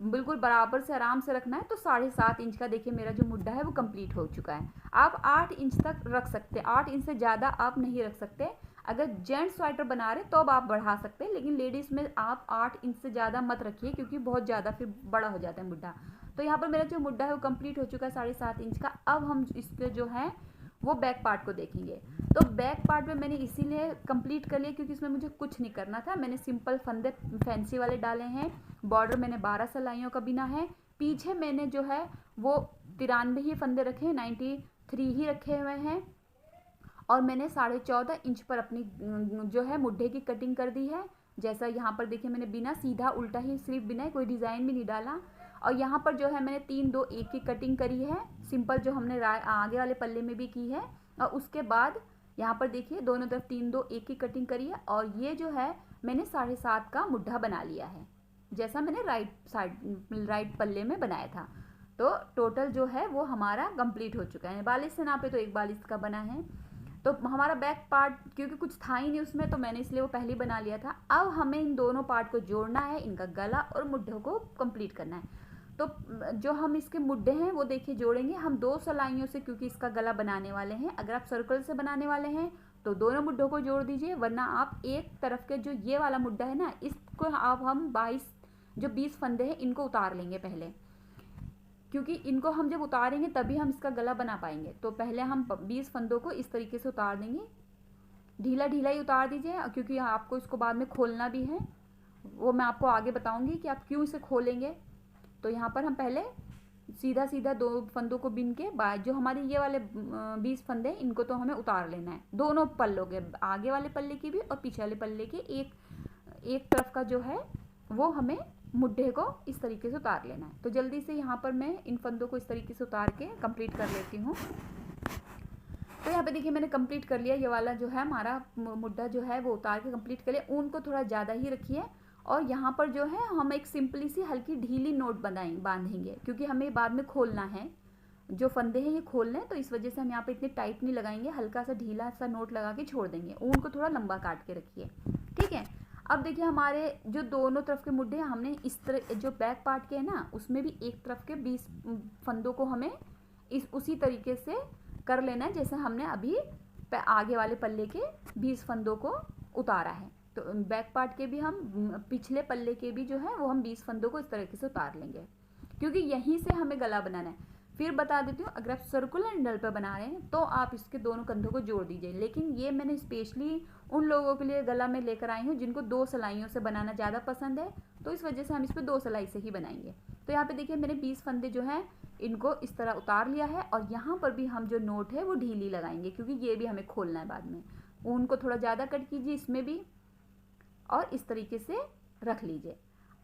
S1: बिल्कुल बराबर से आराम से रखना है। तो 7.5 इंच का देखिए मेरा जो मुड्ढा है वो कंप्लीट हो चुका है। आप 8 इंच तक रख सकते हैं, 8 इंच से ज़्यादा आप नहीं रख सकते। अगर जेंट्स स्वेटर बना रहे तो अब आप बढ़ा सकते हैं, लेकिन लेडीज़ में आप 8 इंच से ज़्यादा मत रखिए क्योंकि बहुत ज़्यादा फिर बड़ा हो जाता है मुड्ढा। तो यहाँ पर मेरा जो मुड्ढा है वो कंप्लीट हो चुका है 7.5 इंच का। अब हम इसके जो है वो बैक पार्ट को देखेंगे। तो बैक पार्ट में मैंने इसीलिए कंप्लीट कर लिया क्योंकि इसमें मुझे कुछ नहीं करना था। मैंने सिंपल फंदे फैंसी वाले डाले हैं। बॉर्डर मैंने 12 सिलाइयों का बिना है। पीछे मैंने जो है वो 93 ही फंदे रखे हैं, 93 ही रखे हुए हैं। और मैंने 14.5 इंच पर अपनी जो है मुड्ढे की कटिंग कर दी है। जैसा यहाँ पर देखिए मैंने बिना सीधा उल्टा ही सिर्फ बिना, कोई डिज़ाइन भी नहीं डाला। और यहाँ पर जो है मैंने 3-2-1 की कटिंग करी है, सिंपल जो हमने आगे वाले पल्ले में भी की है। और उसके बाद यहाँ पर देखिए दोनों तरफ 3-2-1 की कटिंग करी है। और ये जो है मैंने 7.5 का मुड्ढा बना लिया है, जैसा मैंने राइट पल्ले में बनाया था। तो टोटल जो है वो हमारा कंप्लीट हो चुका है। 42 से नापे तो 1.42 का बना है। तो हमारा बैक पार्ट क्योंकि कुछ था ही नहीं उसमें, तो मैंने इसलिए वो पहले ही बना लिया था। अब हमें इन दोनों पार्ट को जोड़ना है, इनका गला और मुड्ढों को कंप्लीट करना है। तो जो हम इसके मुड्ढे हैं वो देखिए जोड़ेंगे हम 2 सिलाइयों से, क्योंकि इसका गला बनाने वाले हैं। अगर आप सर्कल से बनाने वाले हैं तो दोनों मुड्ढों को जोड़ दीजिए, वरना आप एक तरफ के जो ये वाला मुड्ढा है ना, इसको आप हम 20 फंदे हैं इनको उतार लेंगे पहले, क्योंकि इनको हम जब उतारेंगे तभी हम इसका गला बना पाएंगे। तो पहले हम 20 फंदों को इस तरीके से उतार देंगे। ढीला ढीला ही उतार दीजिए क्योंकि आपको इसको बाद में खोलना भी है। वो मैं आपको आगे बताऊंगी कि आप क्यों इसे खोलेंगे। तो यहाँ पर हम पहले सीधा सीधा 2 फंदों को बिन के बाद जो हमारे ये वाले 20 फंदे हैं इनको तो हमें उतार लेना है, दोनों पल्लों के, आगे वाले पल्ले की भी और पीछे वाले पल्ले के एक तरफ का जो है वो हमें मुड्ढे को इस तरीके से उतार लेना है। तो जल्दी से यहाँ पर मैं इन फंदों को इस तरीके से उतार के कंप्लीट कर लेती हूँ। तो यहाँ पे देखिए मैंने कंप्लीट कर लिया, ये वाला जो है हमारा मुड्ढा जो है वो उतार के कंप्लीट कर लिया। ऊन को थोड़ा ज़्यादा ही रखिए और यहाँ पर जो है हम एक सिंपली सी हल्की ढीली नोट बांधेंगे, क्योंकि हमें बाद में खोलना है, जो फंदे हैं ये खोलने हैं, तो इस वजह से हम यहाँ पे इतनी टाइट नहीं लगाएंगे, हल्का सा ढीला सा नोट लगा के छोड़ देंगे। ऊन को थोड़ा लंबा काट के रखिए, ठीक है। अब देखिए हमारे जो दोनों तरफ के मुड्ढे हमने इस तरह जो बैक पार्ट के है ना, उसमें भी एक तरफ के 20 फंदों को हमें उसी तरीके से कर लेना है जैसे हमने अभी आगे वाले पल्ले के 20 फंदों को उतारा है। तो बैक पार्ट के भी हम पिछले पल्ले के भी जो है वो हम 20 फंदों को इस तरीके से उतार लेंगे, क्योंकि यहीं से हमें गला बनाना है। फिर बता देती हूँ, अगर आप सर्कुलर निडल पर बना रहे हैं तो आप इसके दोनों कंधों को जोड़ दीजिए, लेकिन ये मैंने स्पेशली उन लोगों के लिए गला में लेकर आई हूँ जिनको 2 सिलाइयों से बनाना ज़्यादा पसंद है, तो इस वजह से हम इस पर 2 सिलाई से ही बनाएंगे। तो यहाँ पे देखिए मैंने 20 फंदे जो हैं इनको इस तरह उतार लिया है, और यहाँ पर भी हम जो नोट है वो ढीली लगाएंगे, क्योंकि ये भी हमें खोलना है बाद में। ऊन को थोड़ा ज़्यादा कट कीजिए इसमें भी, और इस तरीके से रख लीजिए।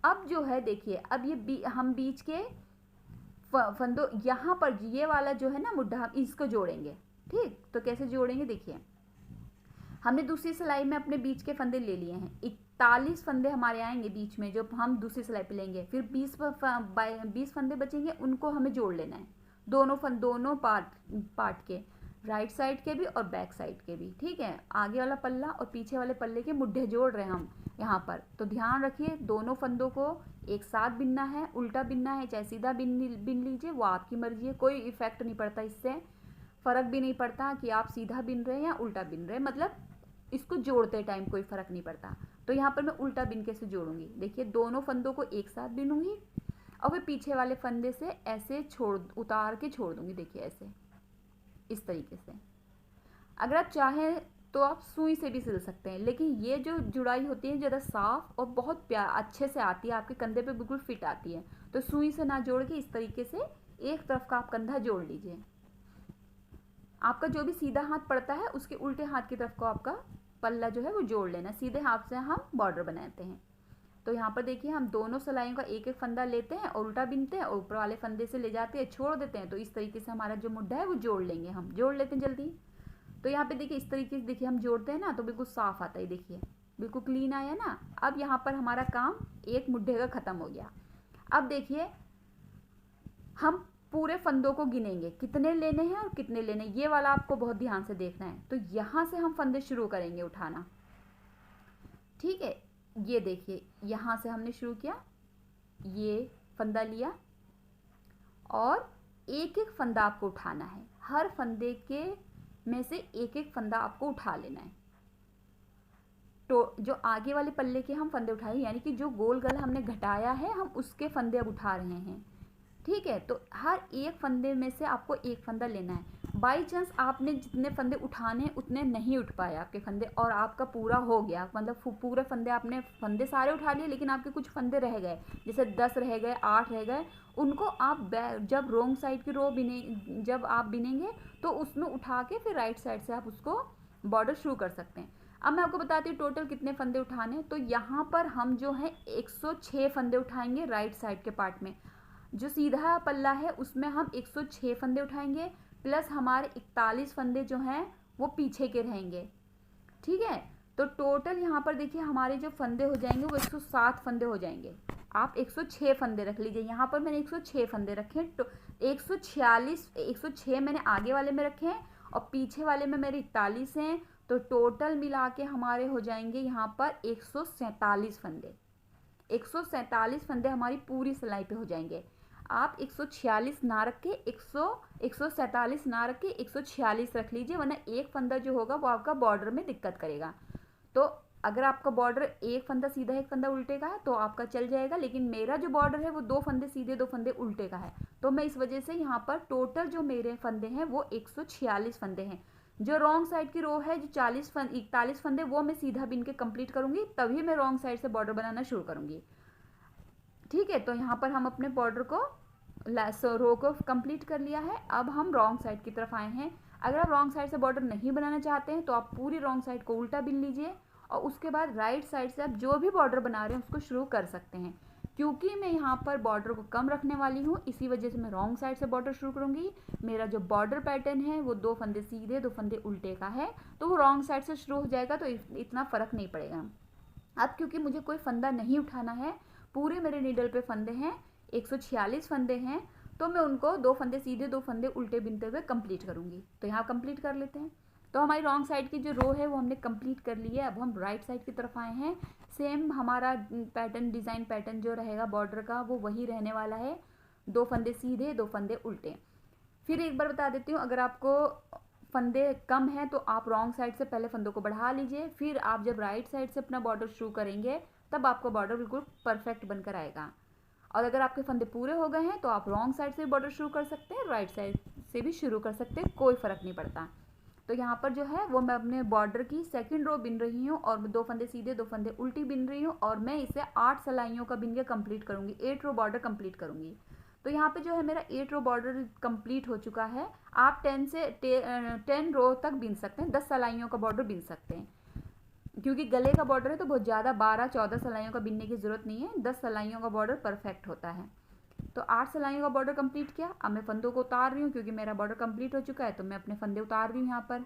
S1: अब जो है देखिए, अब ये हम बीच के फंदों, यहाँ पर ये वाला जो है ना मुड्ढा, हम इसको जोड़ेंगे, ठीक। तो कैसे जोड़ेंगे देखिए, हमने दूसरी सिलाई में अपने बीच के फंदे ले लिए हैं, 41 फंदे हमारे आएंगे बीच में जो हम दूसरी सिलाई पे लेंगे। फिर 20 फंदे बचेंगे, उनको हमें जोड़ लेना है, दोनों पार्ट के, राइट साइड के भी और बैक साइड के भी, ठीक है। आगे वाला पल्ला और पीछे वाले पल्ले के मुड्ढे जोड़ रहे हैं हम यहाँ पर। तो ध्यान रखिए दोनों फंदों को एक साथ बिनना है, उल्टा बिनना है, चाहे सीधा बिन लीजिए, वो आपकी मर्जी है, कोई इफेक्ट नहीं पड़ता, इससे फ़र्क भी नहीं पड़ता कि आप सीधा बिन रहे हैं या उल्टा बिन रहे हैं, मतलब इसको जोड़ते टाइम कोई फ़र्क नहीं पड़ता। तो यहाँ पर मैं उल्टा बिन के से जोड़ूंगी, देखिए दोनों फंदों को एक साथ बिनूंगी और फिर पीछे वाले फंदे से ऐसे उतार के छोड़ दूंगी, देखिए ऐसे, इस तरीके से। अगर आप चाहें तो आप सुई से भी सिल सकते हैं, लेकिन ये जो जुड़ाई होती है ज़्यादा साफ और बहुत अच्छे से आती है, आपके कंधे पे बिल्कुल फिट आती है। तो सुई से ना जोड़ के इस तरीके से एक तरफ का आप कंधा जोड़ लीजिए। आपका जो भी सीधा हाथ पड़ता है उसके उल्टे हाथ की तरफ को आपका पल्ला जो है वो जोड़ लेना, सीधे हाथ से हम बॉर्डर बनाते हैं। तो यहाँ पर देखिए हम दोनों सिलाइयों का एक एक फंदा लेते हैं और उल्टा बिनते हैं और ऊपर वाले फंदे से ले जाते हैं, छोड़ देते हैं। तो इस तरीके से हमारा जो मुड्ढा है वो जोड़ लेंगे, हम जोड़ लेते हैं जल्दी। तो यहाँ पे देखिए इस तरीके से देखिए हम जोड़ते हैं ना तो बिल्कुल साफ आता है, देखिए बिल्कुल क्लीन आया ना। अब यहाँ पर हमारा काम एक मुड्ढे का ख़त्म हो गया। अब देखिए हम पूरे फंदों को गिनेंगे, कितने लेने हैं और कितने लेने, ये वाला आपको बहुत ध्यान से देखना है। तो यहाँ से हम फंदे शुरू करेंगे उठाना, ठीक है। ये देखिए यहाँ से हमने शुरू किया, ये फंदा लिया और एक एक फंदा आपको उठाना है, हर फंदे के में से एक एक फंदा आपको उठा लेना है। तो जो आगे वाले पल्ले के हम फंदे उठाए, यानी कि जो गोल गला हमने घटाया है हम उसके फंदे अब उठा रहे हैं, ठीक है। तो हर एक फंदे में से आपको एक फंदा लेना है। बाई चांस आपने जितने फंदे उठाने उतने नहीं उठ पाए आपके फंदे और आपका पूरा हो गया, मतलब पूरे फंदे आपने फंदे सारे उठा लिए लेकिन आपके कुछ फंदे रह गए, जैसे 10 रह गए, 8 रह गए, उनको आप जब रोंग साइड की रो जब आप बिनेंगे तो उसमें उठा के फिर राइट साइड से आप उसको बॉर्डर शुरू कर सकते हैं। अब मैं आपको बताती हूँ टोटल कितने फंदे उठाने। तो यहाँ पर हम जो है 106 फंदे उठाएंगे राइट साइड के पार्ट में, जो सीधा पल्ला है उसमें हम 106 फंदे उठाएंगे, प्लस हमारे 41 फंदे जो हैं वो पीछे के रहेंगे, ठीक है। तो टोटल यहाँ पर देखिए हमारे जो फंदे हो जाएंगे वो 107 फंदे हो जाएंगे। आप 106 फंदे रख लीजिए, यहाँ पर मैंने 106 फंदे रखे हैं। तो 106 मैंने आगे वाले में रखे हैं और पीछे वाले में मेरे 41 हैं। तो टोटल मिला के हमारे हो जाएंगे यहाँ पर 147 फंदे। 147 फंदे हमारी पूरी सिलाई पे हो जाएंगे। आप 146 ना रख के 147 ना रख के 146 रख लीजिए, वरना एक फंदा जो होगा वो आपका बॉर्डर में दिक्कत करेगा। तो अगर आपका बॉर्डर एक फंदा सीधा एक फंदा उल्टे का है तो आपका चल जाएगा, लेकिन मेरा जो बॉर्डर है वो 2 फंदे सीधे 2 फंदे उल्टे का है, तो मैं इस वजह से यहाँ पर टोटल जो मेरे फंदे हैं वो 146 फंदे हैं। जो रॉन्ग साइड की रो है जो 41 फंदे वो मैं सीधा बिन के कंप्लीट करूँगी, तभी मैं रॉन्ग साइड से बॉर्डर बनाना शुरू करूँगी, ठीक है, तो यहाँ पर हम अपने बॉर्डर को रो को कंप्लीट कर लिया है। अब हम रॉन्ग साइड की तरफ आए हैं। अगर आप रॉन्ग साइड से बॉर्डर नहीं बनाना चाहते हैं तो आप पूरी रॉन्ग साइड को उल्टा बिन लीजिए और उसके बाद राइट साइड से आप जो भी बॉर्डर बना रहे हैं उसको शुरू कर सकते हैं। क्योंकि मैं यहाँ पर बॉर्डर को कम रखने वाली हूँ, इसी वजह से मैं रॉन्ग साइड से बॉर्डर शुरू करूँगी। मेरा जो बॉर्डर पैटर्न है वो 2 फंदे सीधे 2 फंदे उल्टे का है, तो वो रॉन्ग साइड से शुरू हो जाएगा, तो इतना फ़र्क नहीं पड़ेगा। अब क्योंकि मुझे कोई फंदा नहीं उठाना है, पूरे मेरे नीडल पे फंदे हैं 146 फंदे हैं, तो मैं उनको 2 फंदे सीधे 2 फंदे उल्टे बिनते हुए कंप्लीट करूँगी। तो यहाँ कंप्लीट कर लेते हैं। तो हमारी रॉन्ग साइड की जो रो है वो हमने कंप्लीट कर ली है। अब हम राइट साइड की तरफ आए हैं। सेम हमारा पैटर्न, डिज़ाइन पैटर्न जो रहेगा बॉर्डर का वो वही रहने वाला है, 2 फंदे सीधे 2 फंदे उल्टे। फिर एक बार बता देती हूँ, अगर आपको फंदे कम है तो आप रॉन्ग साइड से पहले फंदों को बढ़ा लीजिए, फिर आप जब राइट साइड से अपना बॉर्डर शुरू करेंगे तब आपका बॉर्डर बिल्कुल परफेक्ट बनकर आएगा। और अगर आपके फंदे पूरे हो गए हैं तो आप रॉन्ग साइड से बॉर्डर शुरू कर सकते हैं, राइट साइड से भी शुरू कर सकते हैं, कोई फ़र्क नहीं पड़ता। तो यहाँ पर जो है वो मैं अपने बॉर्डर की सेकंड रो बिन रही हूँ और 2 फंदे सीधे 2 फंदे उल्टी बिन रही हूँ और मैं इसे 8 सिलाइयों का बिन के कंप्लीट करूँगी, 8 रो बॉर्डर कंप्लीट करूँगी। तो यहाँ पे जो है मेरा 8 रो बॉर्डर कंप्लीट हो चुका है। आप 10 रो तक बिन सकते हैं, 10 सिलाइयों का बॉर्डर बिन सकते हैं। क्योंकि गले का बॉर्डर है तो बहुत ज़्यादा 12-14 सिलाइयों का बिनने की ज़रूरत नहीं है, 10 सिलाइयों का बॉर्डर परफेक्ट होता है। तो 8 सिलाइयों का बॉर्डर कंप्लीट किया। अब मैं फंदों को उतार रही हूँ, क्योंकि मेरा बॉर्डर कंप्लीट हो चुका है तो मैं अपने फंदे उतार रही हूँ। यहाँ पर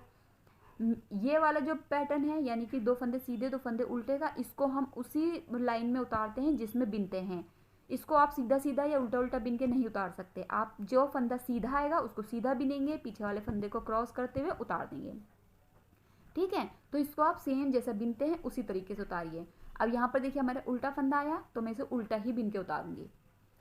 S1: ये वाला जो पैटर्न है यानी कि 2 फंदे सीधे 2 फंदे उल्टे का, इसको हम उसी लाइन में उतारते हैं जिसमें बिनते हैं। इसको आप सीधा सीधा या उल्टा उल्टा बिन के नहीं उतार सकते। आप जो फंदा सीधा आएगा उसको सीधा बिनेंगे, पीछे वाले फंदे को क्रॉस करते हुए उतार देंगे। ठीक है, तो इसको आप सेम जैसा बिनते हैं उसी तरीके से उतारिए। अब यहाँ पर देखिए हमारा उल्टा फंदा आया तो मैं इसे उल्टा ही बिन के उतारूंगी।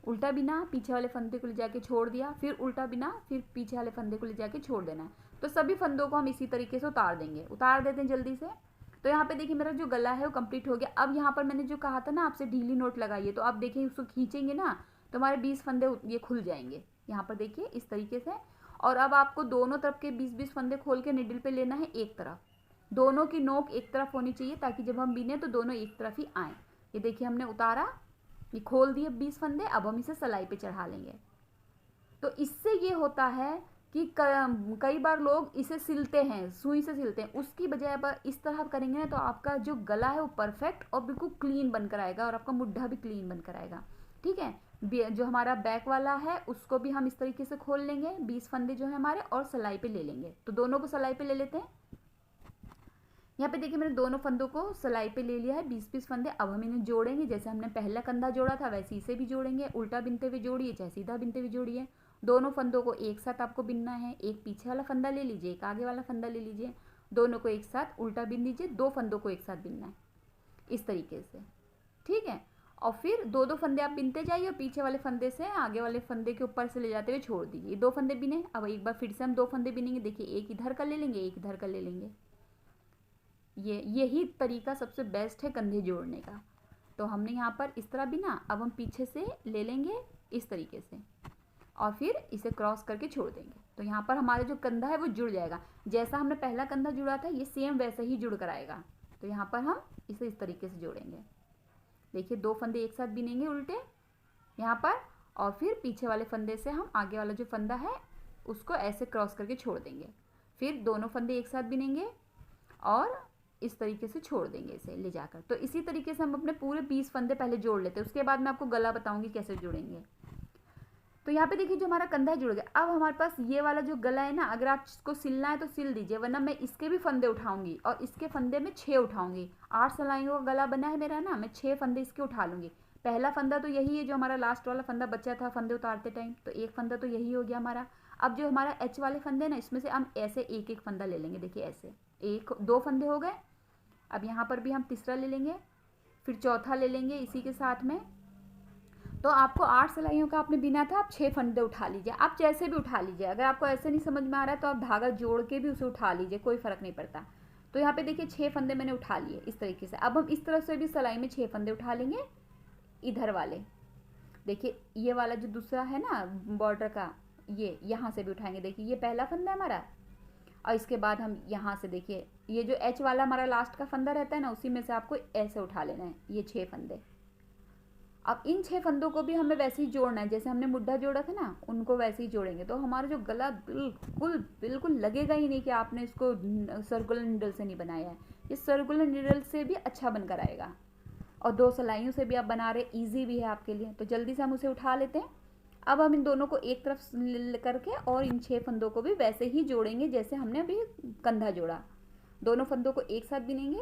S1: उल्टा बिना, पीछे वाले फंदे को ले जाके छोड़ दिया, फिर उल्टा बिना, फिर पीछे वाले फंदे को ले जाके छोड़ देना है। तो सभी फंदों को हम इसी तरीके से उतार देंगे। उतार देते हैं जल्दी से। तो यहाँ पे देखिए मेरा जो गला है वो कंप्लीट हो गया। अब यहाँ पर मैंने जो कहा था ना आपसे ढीली नोट लगाइए, तो आप देखिए उसको खींचेंगे ना तो हमारे 20 फंदे ये खुल जाएंगे। यहाँ पर देखिए इस तरीके से। और अब आपको दोनों तरफ के 20-20 फंदे खोल के निडल पे लेना है एक तरफ। दोनों की नोक एक तरफ होनी चाहिए ताकि जब हम बिने तो दोनों एक तरफ ही आए। ये देखिए हमने उतारा, ये खोल दिए 20 फंदे। अब हम इसे सिलाई पे चढ़ा लेंगे। तो इससे ये होता है कि कई बार लोग इसे सिलते हैं, सुई से सिलते हैं, उसकी बजाय पर इस तरह करेंगे ना तो आपका जो गला है वो परफेक्ट और बिल्कुल क्लीन बनकर आएगा और आपका मुड्ढा भी क्लीन बनकर आएगा। ठीक है, जो हमारा बैक वाला है उसको भी हम इस तरीके से खोल लेंगे, 20 फंदे जो है हमारे, और सिलाई पे ले लेंगे। तो दोनों को सिलाई पे ले लेते हैं। यहाँ पे देखिए मैंने दोनों फंदों को सिलाई पे ले लिया है, 20-20 फंदे। अब हम इन्हें जोड़ेंगे, जैसे हमने पहला कंधा जोड़ा था वैसे इसे भी जोड़ेंगे। उल्टा बिनते हुए जोड़िए चाहे सीधा बिनते हुए जोड़िए। दोनों फंदों को एक साथ आपको बिनना है। एक पीछे वाला फंदा ले लीजिए, एक आगे वाला फंदा ले लीजिए, दोनों को एक साथ उल्टा बिन दीजिए। 2 फंदों को एक साथ बिनना है इस तरीके से। ठीक है, और फिर 2-2 फंदे आप बिनते जाइए और पीछे वाले फंदे से आगे वाले फंदे के ऊपर से ले जाते हुए छोड़ दीजिए। 2 फंदे बिने। अब एक बार फिर से हम 2 फंदे बिनेंगे। देखिए एक इधर का ले लेंगे, एक इधर का ले लेंगे। यही तरीका सबसे बेस्ट है कंधे जोड़ने का। तो हमने यहाँ पर इस तरह बिना, अब हम पीछे से ले लेंगे इस तरीके से और फिर इसे क्रॉस करके छोड़ देंगे। तो यहाँ पर हमारा जो कंधा है वो जुड़ जाएगा। जैसा हमने पहला कंधा जुड़ा था ये सेम वैसे ही जुड़ कर आएगा। तो यहाँ पर हम इसे इस तरीके से जोड़ेंगे। देखिए 2 फंदे एक साथ बिनेंगे उल्टे यहाँ पर, और फिर पीछे वाले फंदे से हम आगे वाला जो फंदा है उसको ऐसे क्रॉस करके छोड़ देंगे। फिर दोनों फंदे एक साथ बिनेंगे और इस तरीके से छोड़ देंगे इसे ले जाकर। तो इसी तरीके से हम अपने पूरे 20 फंदे पहले जोड़ लेते हैं, उसके बाद मैं आपको गला बताऊंगी कैसे जोड़ेंगे। तो यहाँ पे देखिए जो हमारा कंधा जुड़ गया। अब हमारे पास ये वाला जो गला है ना, अगर आप इसको सिलना है तो सिल दीजिए, वरना मैं इसके भी फंदे उठाऊंगी और इसके फंदे में 6 उठाऊंगी। 8 सिलाइयों का गला बना है मेरा ना, मैं 6 फंदे इसके उठा लूँगी। पहला फंदा तो यही है जो हमारा लास्ट वाला फंदा बचा था फंदे उतारते टाइम, तो एक फंदा तो यही हो गया हमारा। अब जो हमारा एच वाले फंदे ना, इसमें से हम ऐसे एक एक फंदा ले लेंगे। देखिए ऐसे 2 फंदे हो गए। अब यहाँ पर भी हम तीसरा ले लेंगे, फिर चौथा ले लेंगे इसी के साथ में। तो आपको 8 सिलाइयों का आपने बिना था, आप 6 फंदे उठा लीजिए। आप जैसे भी उठा लीजिए, अगर आपको ऐसे नहीं समझ में आ रहा है तो आप धागा जोड़ के भी उसे उठा लीजिए, कोई फ़र्क नहीं पड़ता। तो यहाँ पे देखिए 6 फंदे मैंने उठा लिए इस तरीके से। अब हम इस तरफ से भी सिलाई में 6 फंदे उठा लेंगे इधर वाले। देखिए ये वाला जो दूसरा है ना बॉर्डर का, ये यहाँ से भी उठाएंगे। देखिए ये पहला फंदा है हमारा, और इसके बाद हम यहाँ से देखिए ये जो एच वाला हमारा लास्ट का फंदा रहता है ना, उसी में से आपको ऐसे उठा लेना है ये 6 फंदे। अब इन 6 फंदों को भी हमें वैसे ही जोड़ना है, जैसे हमने मुड्ढा जोड़ा था ना, उनको वैसे ही जोड़ेंगे। तो हमारा जो गला बिल्कुल बिल्कुल लगेगा ही नहीं कि आपने इसको सर्कुलर नीडल से नहीं बनाया है। ये सर्कुलर नीडल से भी अच्छा बनकर आएगा, और 2 सिलाइयों से भी आप बना रहे, ईजी भी है आपके लिए। तो जल्दी से हम उसे उठा लेते हैं। अब हम इन दोनों को एक तरफ करके और इन 6 फंदों को भी वैसे ही जोड़ेंगे जैसे हमने अभी कंधा जोड़ा। दोनों फंदों को एक साथ बिनेंगे।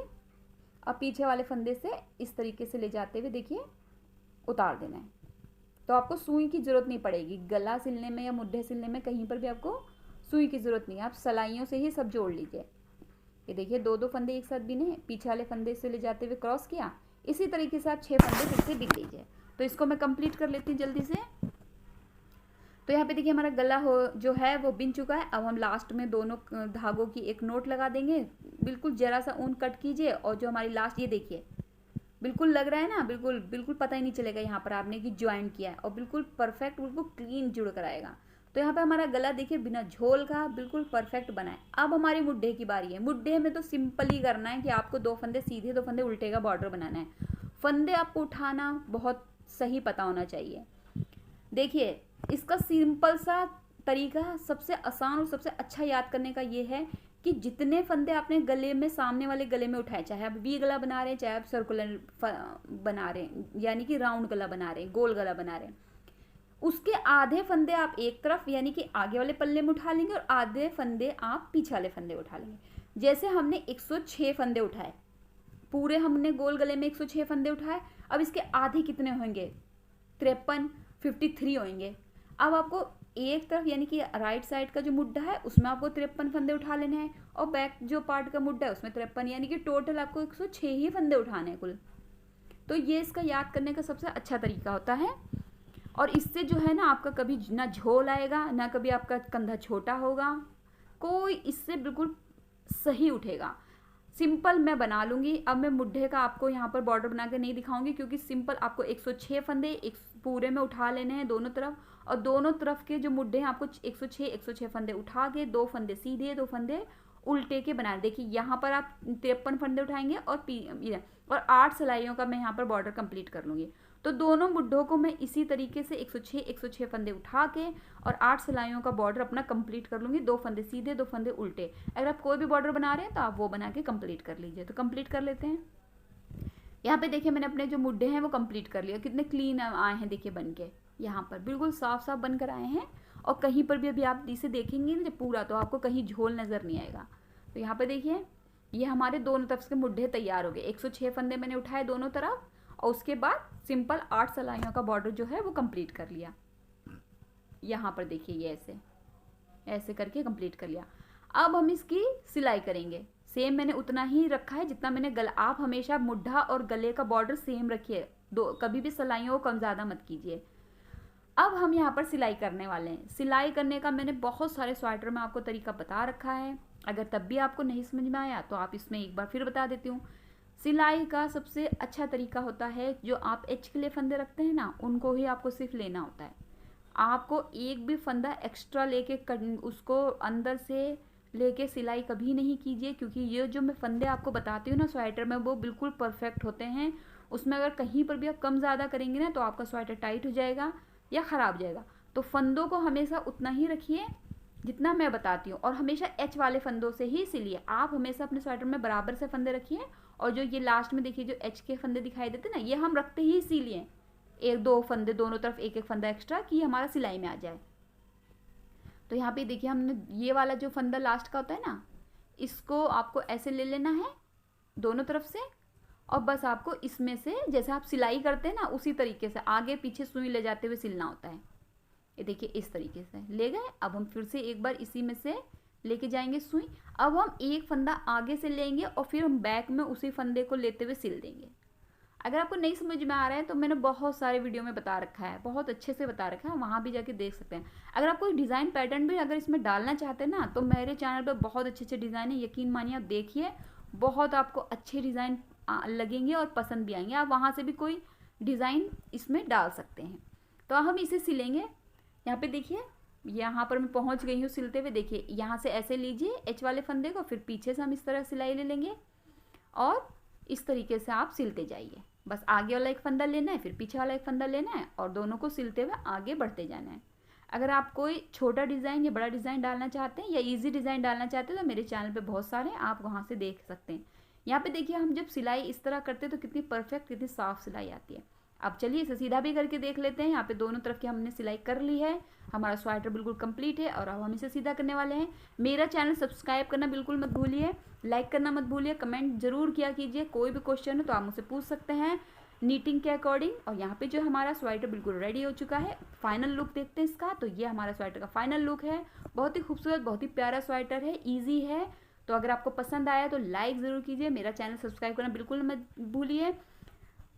S1: अब पीछे वाले फंदे से इस तरीके से ले जाते हुए देखिए उतार देना है। तो आपको सुई की ज़रूरत नहीं पड़ेगी, गला सिलने में या मुड्ढे सिलने में कहीं पर भी आपको सुई की ज़रूरत नहीं है, आप सलाइयों से ही सब जोड़ लीजिए। ये देखिए 2 फंदे एक साथ बिने, पीछे वाले फंदे से ले जाते हुए क्रॉस किया। इसी तरीके से आप 6 फंदे फिर से बिन लीजिए। तो इसको मैं कंप्लीट कर लेती हूँ जल्दी से। तो यहाँ पे देखिए हमारा गला जो है वो बिन चुका है। अब हम लास्ट में दोनों धागों की एक नोट लगा देंगे। बिल्कुल जरा सा ऊन कट कीजिए, और जो हमारी लास्ट, ये देखिए बिल्कुल लग रहा है ना, बिल्कुल बिल्कुल पता ही नहीं चलेगा यहाँ पर आपने कि ज्वाइंट किया है, और बिल्कुल परफेक्ट, बिल्कुल क्लीन जुड़ कर आएगा। तो यहाँ पे हमारा गला देखिए बिना झोल का बिल्कुल परफेक्ट बना है। अब हमारी मुड्ढे की बारी है। मुड्ढे में तो सिंपल ही करना है कि आपको 2 फंदे सीधे 2 फंदे उल्टे का बॉर्डर बनाना है। फंदे आपको उठाना बहुत सही पता होना चाहिए। देखिए इसका सिंपल सा तरीका, सबसे आसान और सबसे अच्छा याद करने का ये है कि जितने फंदे आपने गले में, सामने वाले गले में उठाए, चाहे आप वी गला बना रहे हैं, चाहे आप सर्कुलर बना रहे हैं, यानी कि राउंड गला बना रहे हैं, गोल गला बना रहे हैं, उसके आधे फंदे आप एक तरफ यानी कि आगे वाले पल्ले में उठा लेंगे, और आधे फंदे आप पीछे वाले फंदे उठा लेंगे। जैसे हमने 106 फंदे उठाए, पूरे हमने गोल गले में 106 फंदे उठाए। अब इसके आधे कितने होंगे? 53, 53 होंगे। अब आपको एक तरफ यानी कि राइट साइड का जो मुड्ढा है उसमें आपको 53 फंदे उठा लेने हैं, और बैक जो पार्ट का मुड्ढा है उसमें 53, यानी कि टोटल आपको 106 ही फंदे उठाने हैं कुल। तो ये इसका याद करने का सबसे अच्छा तरीका होता है, और इससे जो है ना आपका कभी ना झोल आएगा, ना कभी आपका कंधा छोटा होगा, कोई इससे बिल्कुल सही उठेगा। सिंपल मैं बना लूँगी। अब मैं मुड्ढे का आपको यहाँ पर बॉर्डर बना के नहीं दिखाऊंगी, क्योंकि सिंपल आपको 106 फंदे एक पूरे में उठा लेने हैं दोनों तरफ, और दोनों तरफ के जो मुड्ढे हैं आपको 106 फंदे उठा के 2 फंदे सीधे 2 फंदे उल्टे के बनाए। देखिए यहाँ पर आप 53 फंदे उठाएंगे, और 8 सिलाइयों का मैं यहाँ पर बॉर्डर कंप्लीट कर लूँगी। तो दोनों मुड्ढों को मैं इसी तरीके से 106 फंदे उठा के और 8 सिलाइयों का बॉर्डर अपना कंप्लीट कर लूँगी। 2 फंदे सीधे 2 फंदे उल्टे। अगर आप कोई भी बॉर्डर बना रहे हैं तो आप वो बना के कंप्लीट कर लीजिए। तो कंप्लीट कर लेते हैं। यहाँ पे देखिए मैंने अपने जो मुड्ढे हैं वो कंप्लीट कर लिया। कितने क्लीन आए हैं देखिए बन के, यहाँ पर बिल्कुल साफ साफ बनकर आए हैं। और कहीं पर भी अभी आप इसे देखेंगे ना जब पूरा, तो आपको कहीं झोल नज़र नहीं आएगा। तो यहाँ पे देखिए ये हमारे दोनों तरफ के मुड्ढे तैयार हो गए। 106 फंदे मैंने उठाए दोनों तरफ, और उसके बाद सिंपल 8 सिलाइयों का बॉर्डर जो है वो कंप्लीट कर लिया। यहाँ पर देखिए ये ऐसे ऐसे करके कंप्लीट कर लिया। अब हम इसकी सिलाई करेंगे। सेम मैंने उतना ही रखा है जितना मैंने गला। आप हमेशा मुड्ढा और गले का बॉर्डर सेम रखिए, कभी भी सिलाइयों को कम ज़्यादा मत कीजिए। अब हम यहाँ पर सिलाई करने वाले हैं। सिलाई करने का मैंने बहुत सारे स्वेटर में आपको तरीका बता रखा है। अगर तब भी आपको नहीं समझ में आया तो आप इसमें एक बार फिर बता देती हूँ। सिलाई का सबसे अच्छा तरीका होता है, जो आप एच के लिए फंदे रखते हैं ना, उनको ही आपको सिर्फ लेना होता है। आपको एक भी फंदा एक्स्ट्रा लेके उसको अंदर से लेके सिलाई कभी नहीं कीजिए, क्योंकि ये जो मैं फंदे आपको बताती हूँ ना स्वेटर में, वो बिल्कुल परफेक्ट होते हैं। उसमें अगर कहीं पर भी आप कम ज़्यादा करेंगे ना तो आपका स्वेटर टाइट हो जाएगा या ख़राब हो जाएगा। तो फंदों को हमेशा उतना ही रखिए जितना मैं बताती हूँ, और हमेशा एच वाले फंदों से ही सिलिए। आप हमेशा अपने स्वेटर में बराबर से फंदे रखिए, और जो ये लास्ट में देखिए जो एच के फंदे दिखाई देते ना, ये हम रखते ही इसीलिए 1-2 फंदे दोनों तरफ एक एक फंदा एक्स्ट्रा, कि हमारा सिलाई में आ जाए। तो यहाँ पे देखिए हमने ये वाला जो फंदा लास्ट का होता है ना, इसको आपको ऐसे ले लेना है दोनों तरफ से, और बस आपको इसमें से जैसे आप सिलाई करते हैं ना उसी तरीके से आगे पीछे सुई ले जाते हुए सिलना होता है। ये देखिए इस तरीके से ले गए। अब हम फिर से एक बार इसी में से लेके जाएंगे सुई। अब हम एक फंदा आगे से लेंगे और फिर हम बैक में उसी फंदे को लेते हुए सिल देंगे। अगर आपको नहीं समझ में आ रहा है तो मैंने बहुत सारे वीडियो में बता रखा है, बहुत अच्छे से बता रखा है, वहाँ भी जाके देख सकते हैं। अगर आप कोई डिज़ाइन पैटर्न भी अगर इसमें डालना चाहते हैं ना, तो मेरे चैनल पर बहुत अच्छे अच्छे डिज़ाइन है, यकीन मानिए आप देखिए, बहुत आपको अच्छे डिज़ाइन लगेंगे और पसंद भी आएंगे। आप वहाँ से भी कोई डिज़ाइन इसमें डाल सकते हैं। तो हम इसे सिलेंगे। यहाँ पे देखिए यहाँ पर मैं पहुँच गई हूँ सिलते हुए। देखिए यहाँ से ऐसे लीजिए एच वाले फंदे को, फिर पीछे से हम इस तरह सिलाई ले लेंगे और इस तरीके से आप सिलते जाइए। बस आगे वाला एक फंदा लेना है, फिर पीछे वाला एक फंदा लेना है और दोनों को सिलते हुए आगे बढ़ते जाना है। अगर आप कोई छोटा डिज़ाइन या बड़ा डिज़ाइन डालना चाहते हैं या इजी डिज़ाइन डालना चाहते हैं तो मेरे चैनल पे बहुत सारे आप वहाँ से देख सकते हैं। यहाँ पे देखिए हम जब सिलाई इस तरह करते हैं तो कितनी परफेक्ट, कितनी साफ सिलाई आती है। अब चलिए इसे सीधा भी करके देख लेते हैं। यहाँ पे दोनों तरफ की हमने सिलाई कर ली है, हमारा स्वेटर बिल्कुल कंप्लीट है और अब हम इसे सीधा करने वाले हैं। मेरा चैनल सब्सक्राइब करना बिल्कुल मत भूलिए, लाइक करना मत भूलिए, कमेंट जरूर किया कीजिए। कोई भी क्वेश्चन हो तो आप मुझसे पूछ सकते हैं नीटिंग के अकॉर्डिंग। और यहाँ पे जो हमारा स्वेटर बिल्कुल रेडी हो चुका है, फाइनल लुक देखते हैं इसका। तो ये हमारा स्वेटर का फाइनल लुक है। बहुत ही खूबसूरत, बहुत ही प्यारा स्वेटर है, ईजी है। तो अगर आपको पसंद आया तो लाइक ज़रूर कीजिए, मेरा चैनल सब्सक्राइब करना बिल्कुल मत भूलिए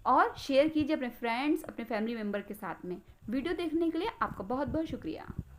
S1: और शेयर कीजिए अपने फ्रेंड्स, अपने फैमिली मेम्बर के साथ में। वीडियो देखने के लिए आपका बहुत बहुत शुक्रिया।